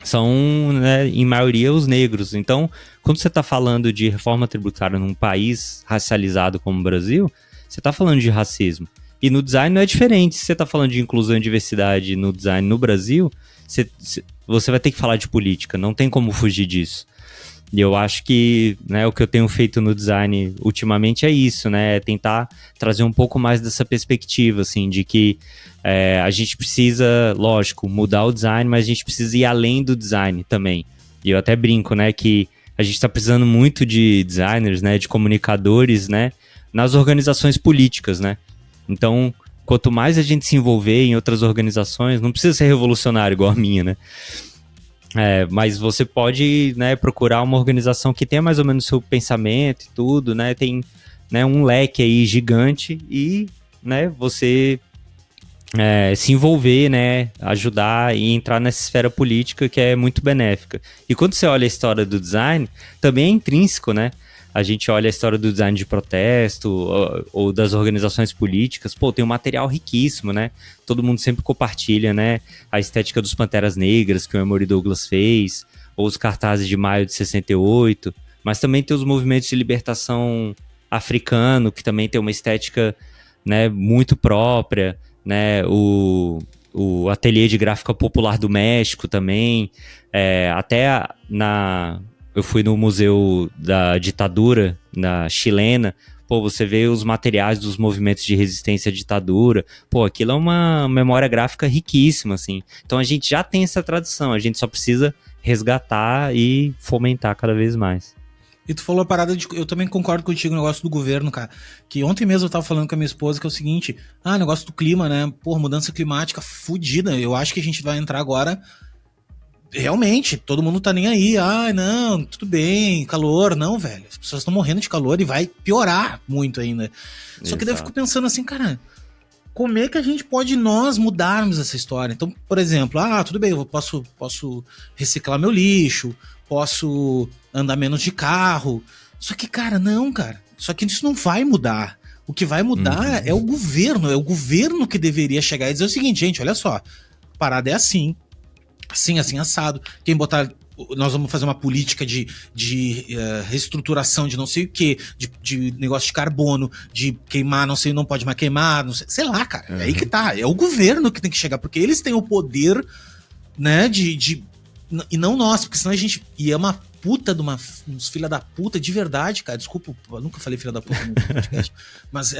são, né, em maioria, os negros. Então, quando você está falando de reforma tributária num país racializado como o Brasil, você está falando de racismo. E no design não é diferente. Se você está falando de inclusão e diversidade no design no Brasil, você vai ter que falar de política. Não tem como fugir disso. E eu acho que, né, o que eu tenho feito no design ultimamente é isso, né? É tentar trazer um pouco mais dessa perspectiva, assim, de que a gente precisa, lógico, mudar o design, mas a gente precisa ir além do design também. E eu até brinco, né, que a gente está precisando muito de designers, né, de comunicadores, né, nas organizações políticas, né? Então, quanto mais a gente se envolver em outras organizações, não precisa ser revolucionário igual a minha, né? Mas você pode, né, procurar uma organização que tenha mais ou menos o seu pensamento e tudo, né? Tem, né, um leque aí gigante e, né, você se envolver, né, ajudar e entrar nessa esfera política que é muito benéfica. E quando você olha a história do design, também é intrínseco, né? A gente olha a história do design de protesto ou das organizações políticas, pô, tem um material riquíssimo, né? Todo mundo sempre compartilha, né? A estética dos Panteras Negras que o Emory Douglas fez, ou os cartazes de maio de 68, mas também tem os movimentos de libertação africano, que também tem uma estética, né, muito própria, né? O ateliê de gráfica popular do México também, eu fui no Museu da Ditadura, na chilena, pô, você vê os materiais dos movimentos de resistência à ditadura, pô, aquilo é uma memória gráfica riquíssima, assim. Então a gente já tem essa tradição, a gente só precisa resgatar e fomentar cada vez mais. E tu falou a parada de... Eu também concordo contigo no negócio do governo, cara. Que ontem mesmo eu tava falando com a minha esposa que é o seguinte, negócio do clima, né? Pô, mudança climática fudida. Eu acho que a gente vai entrar agora... Realmente, todo mundo tá nem aí. Não, tudo bem, calor. Não, velho. As pessoas estão morrendo de calor e vai piorar muito ainda. Só que daí eu fico pensando assim, cara, como é que a gente pode nós mudarmos essa história? Então, por exemplo, tudo bem, eu posso reciclar meu lixo, posso andar menos de carro. Só que, cara, não, cara. Só que isso não vai mudar. O que vai mudar é o governo que deveria chegar e dizer o seguinte, gente, olha só, a parada é assim, assim, assado. Quem botar... Nós vamos fazer uma política de reestruturação de não sei o que, de negócio de carbono, de queimar, não pode mais queimar, não sei lá, cara. É aí que tá. É o governo que tem que chegar, porque eles têm o poder, né, e não nós, porque senão a gente... E é uma puta de uns filha da puta de verdade, cara. Desculpa, eu nunca falei filha da puta no podcast. Mas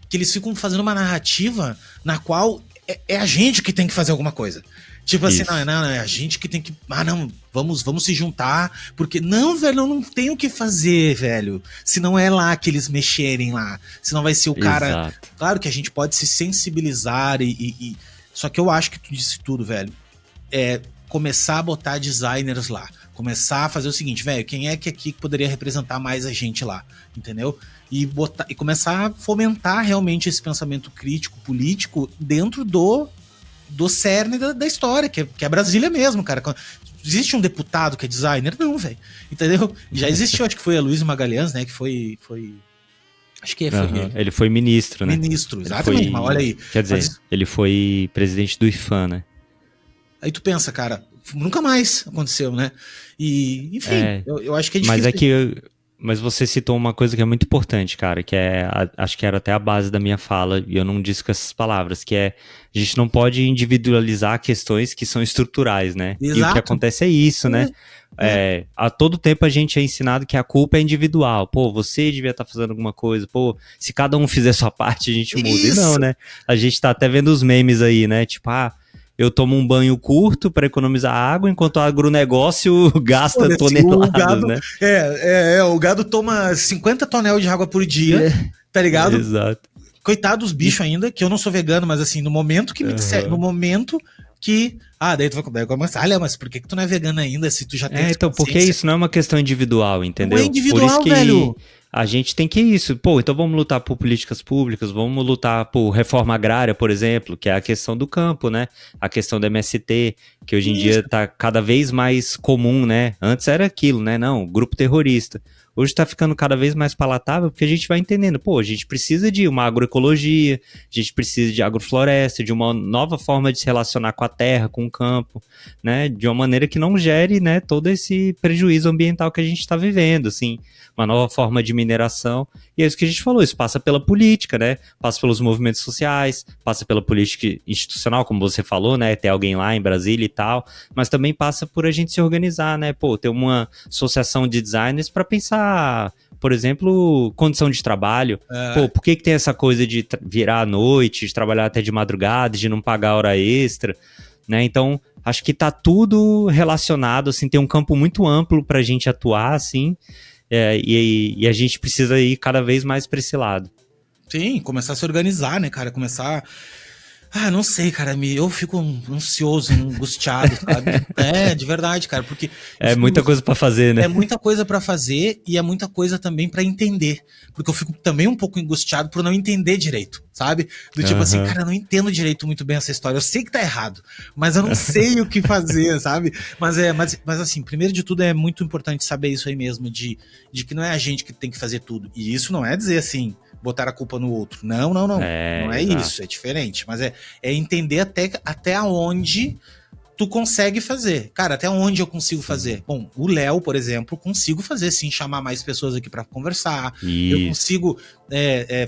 que eles ficam fazendo uma narrativa na qual é a gente que tem que fazer alguma coisa. Tipo assim, não, é a gente que tem que... vamos se juntar, porque... Não, velho, eu não tenho o que fazer, velho. Se não é lá que eles mexerem lá. Se não vai ser o cara... Exato. Claro que a gente pode se sensibilizar Só que eu acho que tu disse tudo, velho. Começar a botar designers lá. Começar a fazer o seguinte, velho, quem é que aqui poderia representar mais a gente lá? Entendeu? E começar a fomentar realmente esse pensamento crítico, político, dentro do cerne da história, que é Brasília mesmo, cara. Existe um deputado que é designer? Não, velho. Entendeu? Já existiu, acho que foi a Luiz Magalhães, né? Que foi... Acho que foi ele. Ele foi ministro, né? Ministro, exatamente. Mas olha aí. Quer dizer, ele foi presidente do IFAM, né? Aí tu pensa, cara, nunca mais aconteceu, né? E, enfim, eu acho que é difícil. Mas você citou uma coisa que é muito importante, cara, que acho que era até a base da minha fala, e eu não disse com essas palavras, que a gente não pode individualizar questões que são estruturais, né? Exato. E o que acontece é isso, né? A todo tempo a gente é ensinado que a culpa é individual. Pô, você devia estar fazendo alguma coisa. Pô, se cada um fizer sua parte, a gente muda. Isso. E não, né? A gente tá até vendo os memes aí, né? Tipo, eu tomo um banho curto para economizar água, enquanto o agronegócio gasta toneladas, né? O gado toma 50 toneladas de água por dia, tá ligado? Exato. Coitado dos bichos ainda, que eu não sou vegano, mas assim, no momento que me disser, no momento que... daí tu vai começar, mas por que tu não é vegano ainda, se tu já tem então, porque isso não é uma questão individual, entendeu? Não é individual, por isso que velho. A gente tem que isso. Pô, então vamos lutar por políticas públicas, vamos lutar por reforma agrária, por exemplo, que é a questão do campo, né? A questão do MST, que hoje em dia tá cada vez mais comum, né? Antes era aquilo, né? Não, grupo terrorista. Hoje tá ficando cada vez mais palatável porque a gente vai entendendo, pô, a gente precisa de uma agroecologia, a gente precisa de agrofloresta, de uma nova forma de se relacionar com a terra, com o campo, né, de uma maneira que não gere, né, todo esse prejuízo ambiental que a gente está vivendo, assim, uma nova forma de mineração, e é isso que a gente falou, isso passa pela política, né, passa pelos movimentos sociais, passa pela política institucional, como você falou, né, ter alguém lá em Brasília e tal, mas também passa por a gente se organizar, né, pô, ter uma associação de designers para pensar, por exemplo, condição de trabalho. Pô, por que tem essa coisa de virar à noite, de trabalhar até de madrugada, de não pagar hora extra, né? Então, acho que tá tudo relacionado, assim, tem um campo muito amplo pra gente atuar, assim, e a gente precisa ir cada vez mais pra esse lado. Sim, começar a se organizar, né, cara? Começar... não sei, cara, eu fico ansioso, angustiado, sabe? De verdade, cara, porque... É muita coisa pra fazer, né? É muita coisa pra fazer e é muita coisa também pra entender, porque eu fico também um pouco angustiado por não entender direito, sabe? Do tipo assim, cara, eu não entendo direito muito bem essa história, eu sei que tá errado, mas eu não sei o que fazer, sabe? Mas assim, primeiro de tudo é muito importante saber isso aí mesmo, de que não é a gente que tem que fazer tudo, e isso não é dizer assim... botar a culpa no outro. Não. Não é isso, é diferente. Mas é entender até onde tu consegue fazer. Cara, até onde eu consigo fazer? Bom, o Léo, por exemplo, consigo fazer sim, chamar mais pessoas aqui pra conversar. Isso. Eu consigo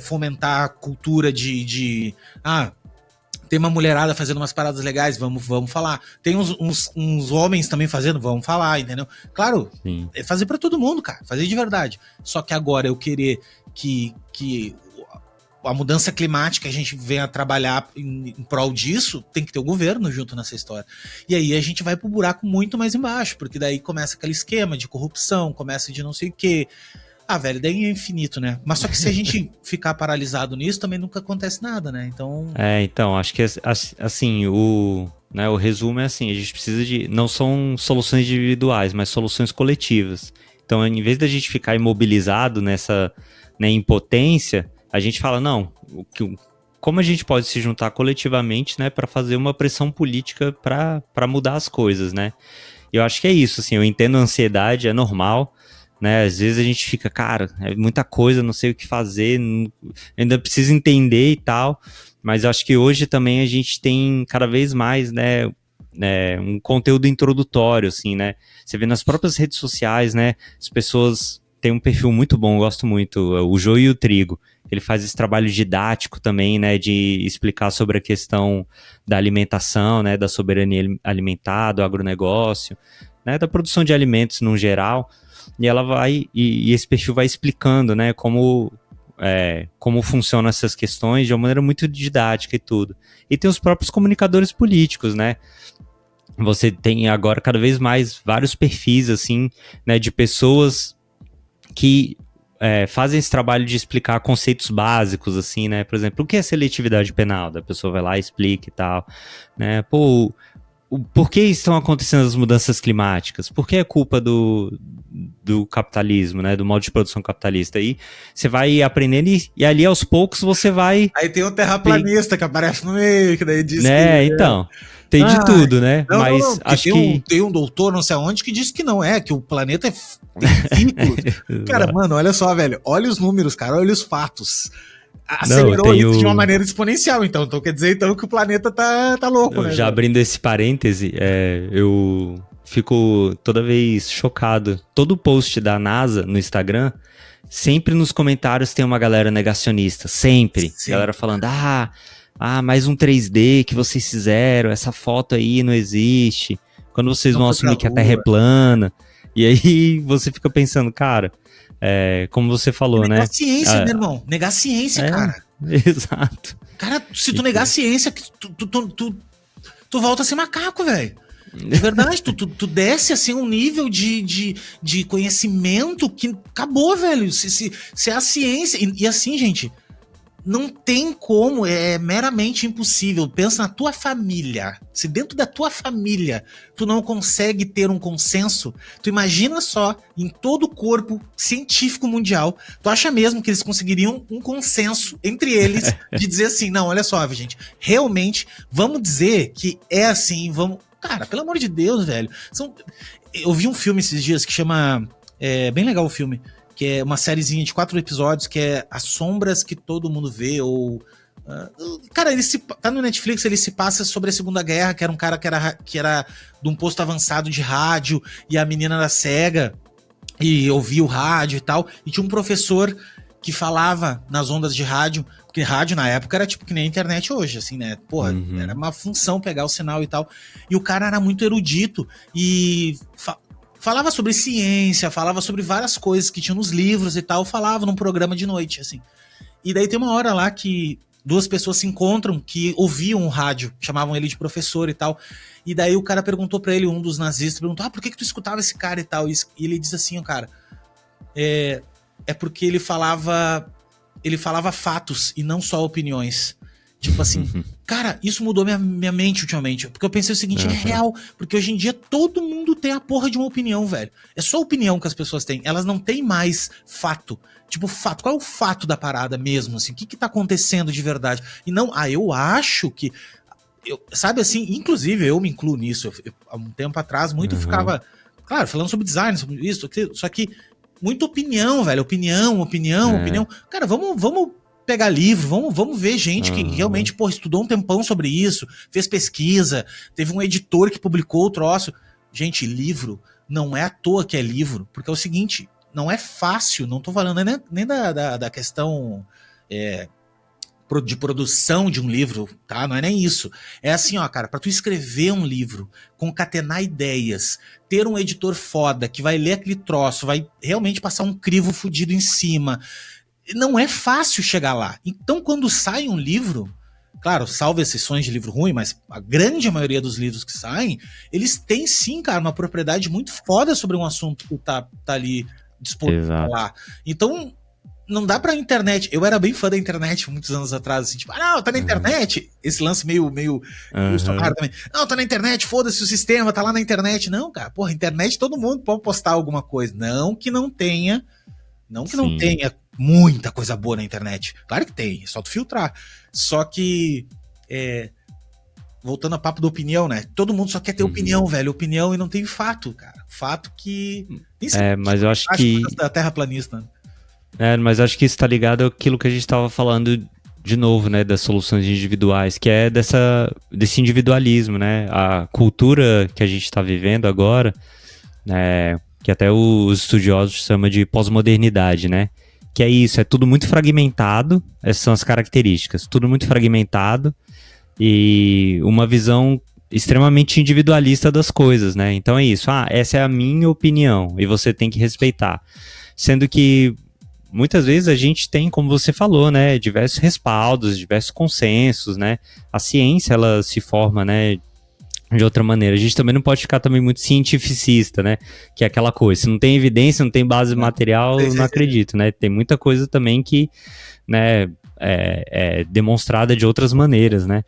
fomentar a cultura de tem uma mulherada fazendo umas paradas legais, vamos falar. Tem uns homens também fazendo, vamos falar, entendeu? Claro, é fazer pra todo mundo, cara. Fazer de verdade. Só que agora eu querer que a mudança climática a gente venha trabalhar em prol disso, tem que ter o governo junto nessa história. E aí a gente vai pro buraco muito mais embaixo, porque daí começa aquele esquema de corrupção, começa de não sei o quê. Velho, daí é infinito, né? Mas só que se a gente ficar paralisado nisso, também nunca acontece nada, né? Então, acho que assim, o resumo é assim, a gente precisa de... Não são soluções individuais, mas soluções coletivas. Então, em vez da gente ficar imobilizado nessa impotência, a gente fala, não, como a gente pode se juntar coletivamente, né, para fazer uma pressão política para mudar as coisas, né? E eu acho que é isso, assim, eu entendo a ansiedade, é normal, né? Às vezes a gente fica, cara, é muita coisa, não sei o que fazer, ainda preciso entender e tal, mas eu acho que hoje também a gente tem cada vez mais, né, um conteúdo introdutório, assim, né? Você vê nas próprias redes sociais, né, as pessoas têm um perfil muito bom, eu gosto muito, o Joio e o Trigo. Ele faz esse trabalho didático também, né, de explicar sobre a questão da alimentação, né, da soberania alimentar, do agronegócio, né, da produção de alimentos no geral, e ela vai, e esse perfil vai explicando, né, como funcionam essas questões de uma maneira muito didática e tudo. E tem os próprios comunicadores políticos, né, você tem agora cada vez mais vários perfis, assim, né, de pessoas que fazem esse trabalho de explicar conceitos básicos, assim, né? Por exemplo, o que é seletividade penal? A pessoa vai lá e explica e tal, né? Pô, por que estão acontecendo as mudanças climáticas? Por que é culpa do capitalismo, né? Do modo de produção capitalista? Aí você vai aprendendo e ali aos poucos você vai... Aí tem o terraplanista que aparece no meio, que daí diz que... Então... Tem de tudo, né? Mas acho que tem um doutor, não sei aonde, que disse que não que o planeta tem ciclos. Cara, mano, olha só, velho. Olha os números, cara, olha os fatos. Acelerou isso de uma maneira exponencial, então quer dizer então que o planeta tá louco, né? Já abrindo esse parêntese, eu fico toda vez chocado. Todo post da NASA no Instagram, sempre nos comentários tem uma galera negacionista, sempre. Sim. Galera falando, mais um 3D que vocês fizeram, essa foto aí não existe, quando vocês vão assumir que a Terra é plana, e aí você fica pensando, cara, como você falou, né? Negar ciência, meu irmão, negar ciência, cara. Exato. Cara, se tu negar ciência, tu volta a ser macaco, velho. De verdade, tu desce assim um nível de conhecimento que acabou, velho, se é a ciência, e assim, gente... Não tem como, é meramente impossível. Pensa na tua família. Se dentro da tua família tu não consegue ter um consenso, tu imagina só em todo o corpo científico mundial, tu acha mesmo que eles conseguiriam um consenso entre eles de dizer assim, não, olha só, gente, realmente, vamos dizer que é assim, vamos... Cara, pelo amor de Deus, velho. Eu vi um filme esses dias que chama... É bem legal o filme. que é uma sériezinha de 4 episódios, que é As Sombras que Todo Mundo Vê, ou... cara, tá no Netflix, ele se passa sobre a Segunda Guerra, que era um cara que era de um posto avançado de rádio, e a menina era cega, e ouvia o rádio e tal, e tinha um professor que falava nas ondas de rádio, porque rádio na época era tipo que nem a internet hoje, assim, né? Porra, era uma função pegar o sinal e tal, e o cara era muito erudito, e... falava sobre ciência, falava sobre várias coisas que tinha nos livros e tal, falava num programa de noite, assim. E daí tem uma hora lá que 2 pessoas se encontram que ouviam o rádio, chamavam ele de professor e tal. E daí o cara perguntou pra ele, um dos nazistas, perguntou, por que tu escutava esse cara e tal? E ele diz assim, cara, é porque ele falava fatos e não só opiniões. Tipo assim, cara, isso mudou minha mente ultimamente. Porque eu pensei o seguinte, é real. Porque hoje em dia todo mundo tem a porra de uma opinião, velho. É só opinião que as pessoas têm. Elas não têm mais fato. Tipo, fato. Qual é o fato da parada mesmo, assim? O que tá acontecendo de verdade? E não, eu acho que... sabe assim, inclusive eu me incluo nisso. Há um tempo atrás, muito ficava... Claro, falando sobre design, sobre isso, aquilo, só que muita opinião, velho. Opinião. Cara, vamos pegar livro, vamos ver gente que realmente, pô, estudou um tempão sobre isso, fez pesquisa, teve um editor que publicou o troço. Gente, livro não é à toa que é livro, porque é o seguinte, não é fácil, não tô falando nem da questão de produção de um livro, tá? Não é nem isso. É assim, ó, cara, pra tu escrever um livro, concatenar ideias, ter um editor foda que vai ler aquele troço, vai realmente passar um crivo fudido em cima, não é fácil chegar lá. Então, quando sai um livro, claro, salvo exceções de livro ruim, mas a grande maioria dos livros que saem, eles têm sim, cara, uma propriedade muito foda sobre um assunto que tá ali disponível lá. Então, não dá pra internet. Eu era bem fã da internet muitos anos atrás, assim, tipo, não, tá na internet. Esse lance meio estocado também. Não, tá na internet, foda-se o sistema, tá lá na internet. Não, cara, porra, internet todo mundo pode postar alguma coisa. Não que não tenha muita coisa boa na internet. Claro que tem, é só tu filtrar. Só que, voltando a papo da opinião, né? Todo mundo só quer ter opinião, velho. Opinião e não tem fato, cara. Fato que... mas eu acho que... da terraplanista. Mas eu acho que isso tá ligado àquilo que a gente tava falando de novo, né? Das soluções individuais, que é desse individualismo, né? A cultura que a gente tá vivendo agora, que até os estudiosos chamam de pós-modernidade, né? Que é isso, é tudo muito fragmentado, essas são as características, tudo muito fragmentado e uma visão extremamente individualista das coisas, né? Então é isso, essa é a minha opinião e você tem que respeitar. Sendo que muitas vezes a gente tem, como você falou, né, diversos respaldos, diversos consensos, né? A ciência, ela se forma, né, de outra maneira. A gente também não pode ficar também muito cientificista, né? Que é aquela coisa, se não tem evidência, não tem base material, eu não acredito, né? Tem muita coisa também que, né, é demonstrada de outras maneiras, né?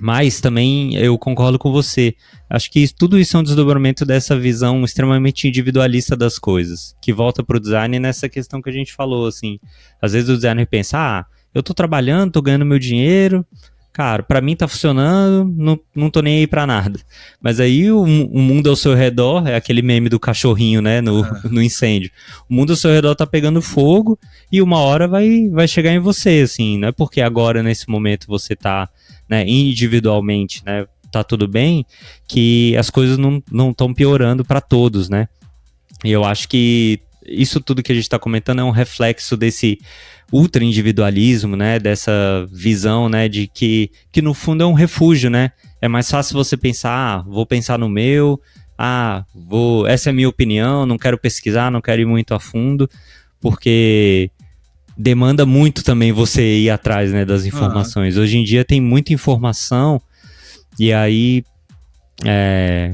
Mas também eu concordo com você. Acho que tudo isso é um desdobramento dessa visão extremamente individualista das coisas, que volta pro design nessa questão que a gente falou, assim. Às vezes o designer pensa, eu tô trabalhando, tô ganhando meu dinheiro, cara, pra mim tá funcionando, não tô nem aí pra nada. Mas aí o mundo ao seu redor, é aquele meme do cachorrinho, né, no incêndio. O mundo ao seu redor tá pegando fogo e uma hora vai chegar em você, assim. Não é porque agora, nesse momento, você tá, né, individualmente, né, tá tudo bem, que as coisas não estão piorando pra todos, né. E eu acho que isso tudo que a gente tá comentando é um reflexo desse ultra individualismo, né, dessa visão, né, de que no fundo é um refúgio, né, é mais fácil você pensar, vou pensar no meu, essa é a minha opinião, não quero pesquisar, não quero ir muito a fundo, porque demanda muito também você ir atrás, né, das informações. Hoje em dia tem muita informação, e aí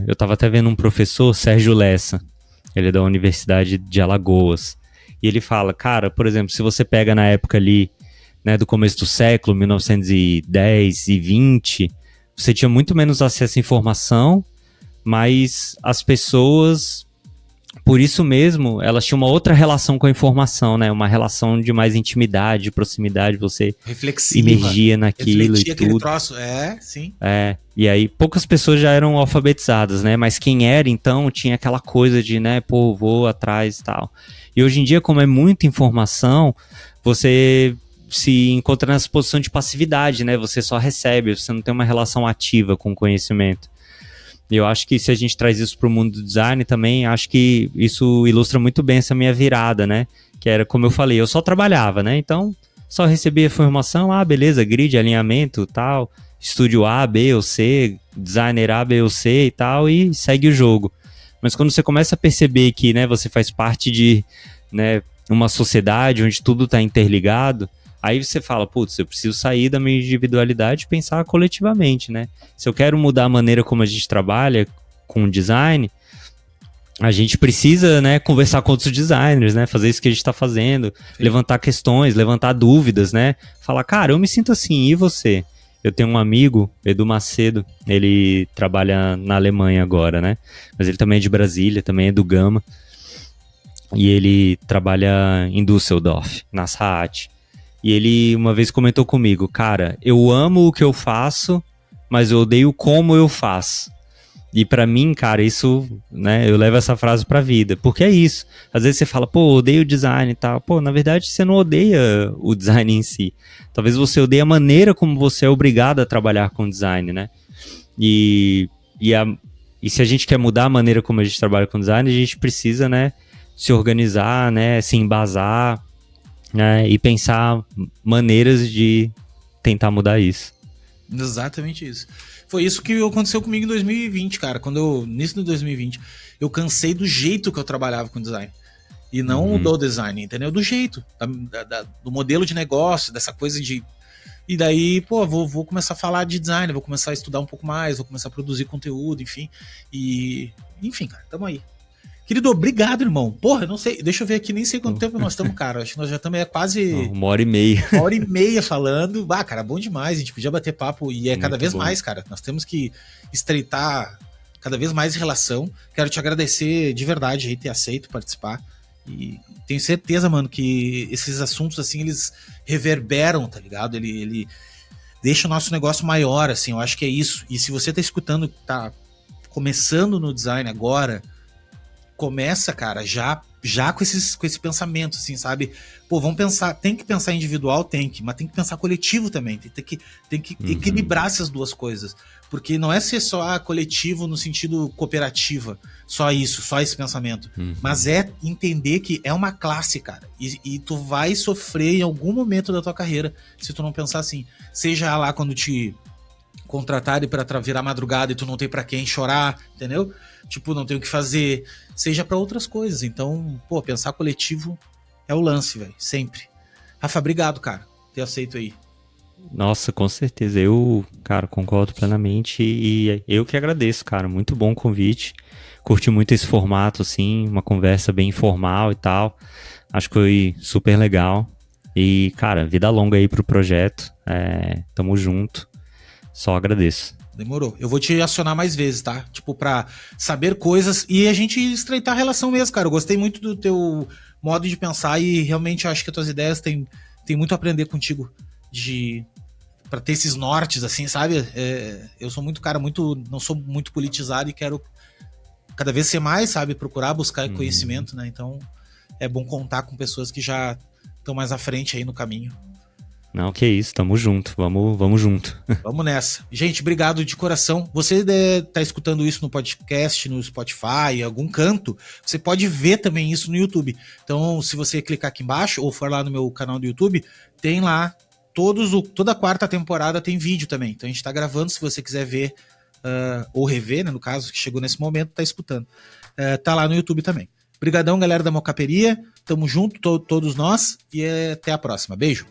eu tava até vendo um professor, Sérgio Lessa, ele é da Universidade de Alagoas, e ele fala, cara, por exemplo, se você pega na época ali, né, do começo do século, 1910 e 20, você tinha muito menos acesso à informação, mas as pessoas, por isso mesmo, elas tinham uma outra relação com a informação, né, uma relação de mais intimidade, de proximidade, você reflexiva, imergia naquilo e tudo. Aquele troço, sim. E aí, poucas pessoas já eram alfabetizadas, né? Mas quem era, então, tinha aquela coisa de, né, pô, vou atrás e tal. E hoje em dia, como é muita informação, você se encontra nessa posição de passividade, né? Você só recebe, você não tem uma relação ativa com o conhecimento. E eu acho que se a gente traz isso para o mundo do design também, acho que isso ilustra muito bem essa minha virada, né? Que era, como eu falei, eu só trabalhava, né? Então, só recebia informação, beleza, grid, alinhamento, tal, estúdio A, B ou C, designer A, B ou C e tal, e segue o jogo. Mas quando você começa a perceber que, né, você faz parte de, né, uma sociedade onde tudo está interligado, aí você fala, putz, eu preciso sair da minha individualidade e pensar coletivamente, né? Se eu quero mudar a maneira como a gente trabalha com design, a gente precisa, né, conversar com outros designers, né? Fazer isso que a gente está fazendo, levantar questões, levantar dúvidas, né? Falar, cara, eu me sinto assim, e você? Eu tenho um amigo, Edu Macedo, ele trabalha na Alemanha agora, né? Mas ele também é de Brasília, também é do Gama. E ele trabalha em Düsseldorf, na Saat. E ele uma vez comentou comigo, cara, eu amo o que eu faço, mas eu odeio como eu faço. E pra mim, cara, isso, né, eu levo essa frase pra vida, porque é isso. Às vezes você fala, pô, eu odeio o design e tal. Pô, na verdade você não odeia o design em si. Talvez você odeie a maneira como você é obrigado a trabalhar com design, né? E se a gente quer mudar a maneira como a gente trabalha com design, a gente precisa, né, se organizar, né, se embasar, né, e pensar maneiras de tentar mudar isso. Exatamente isso. Foi isso que aconteceu comigo em 2020, cara. Nisso de 2020, eu cansei do jeito que eu trabalhava com design. E não do design, entendeu? Do jeito, do modelo de negócio, dessa coisa de... E daí, pô, vou começar a falar de design, vou começar a estudar um pouco mais, vou começar a produzir conteúdo, enfim. Enfim, cara, tamo aí. Querido, obrigado, irmão. Porra, eu não sei, deixa eu ver aqui, nem sei quanto tempo nós estamos, cara. Acho que nós já estamos quase... 1h30. 1h30 falando. Cara, bom demais. A gente podia bater papo e Muito cada vez bom. Mais, cara. Nós temos que estreitar cada vez mais relação. Quero te agradecer de verdade aí ter aceito participar. E tenho certeza, mano, que esses assuntos, assim, eles reverberam, tá ligado? Ele deixa o nosso negócio maior, assim, eu acho que é isso. E se você tá escutando, tá começando no design agora, começa, cara, já com esse pensamento, assim, sabe? Pô, vamos pensar, tem que pensar individual, mas tem que pensar coletivo também, tem que equilibrar essas duas coisas, porque não é ser só coletivo no sentido cooperativa, só isso, só esse pensamento, mas é entender que é uma classe, cara, e tu vai sofrer em algum momento da tua carreira se tu não pensar assim, seja lá quando te contratarem pra virar madrugada e tu não tem pra quem chorar, entendeu? Tipo, não tem o que fazer, seja pra outras coisas. Então, pô, pensar coletivo é o lance, velho, sempre. Rafa, obrigado, cara, ter aceito aí. Nossa, com certeza, eu, cara, concordo plenamente e eu que agradeço, cara, muito bom o convite. Curti muito esse formato, assim, uma conversa bem informal e tal. Acho que foi super legal. E, cara, vida longa aí pro projeto. Tamo junto. Só agradeço. Demorou. Eu vou te acionar mais vezes, tá? Tipo, pra saber coisas e a gente estreitar a relação mesmo, cara. Eu gostei muito do teu modo de pensar e realmente acho que as tuas ideias têm muito a aprender contigo pra ter esses nortes, assim, sabe? Eu sou muito, cara, não sou muito politizado e quero cada vez ser mais, sabe? Procurar buscar conhecimento, né? Então, é bom contar com pessoas que já estão mais à frente aí no caminho. Não, que isso, tamo junto, vamos junto. Vamos nessa. Gente, obrigado de coração. Você tá escutando isso no podcast, no Spotify, em algum canto, você pode ver também isso no YouTube. Então, se você clicar aqui embaixo ou for lá no meu canal do YouTube, tem lá toda a quarta temporada tem vídeo também. Então a gente tá gravando, se você quiser ver ou rever, né, no caso, que chegou nesse momento, tá escutando. Tá lá no YouTube também. Obrigadão, galera da Mocaperia. Tamo junto, todos nós, e até a próxima. Beijo.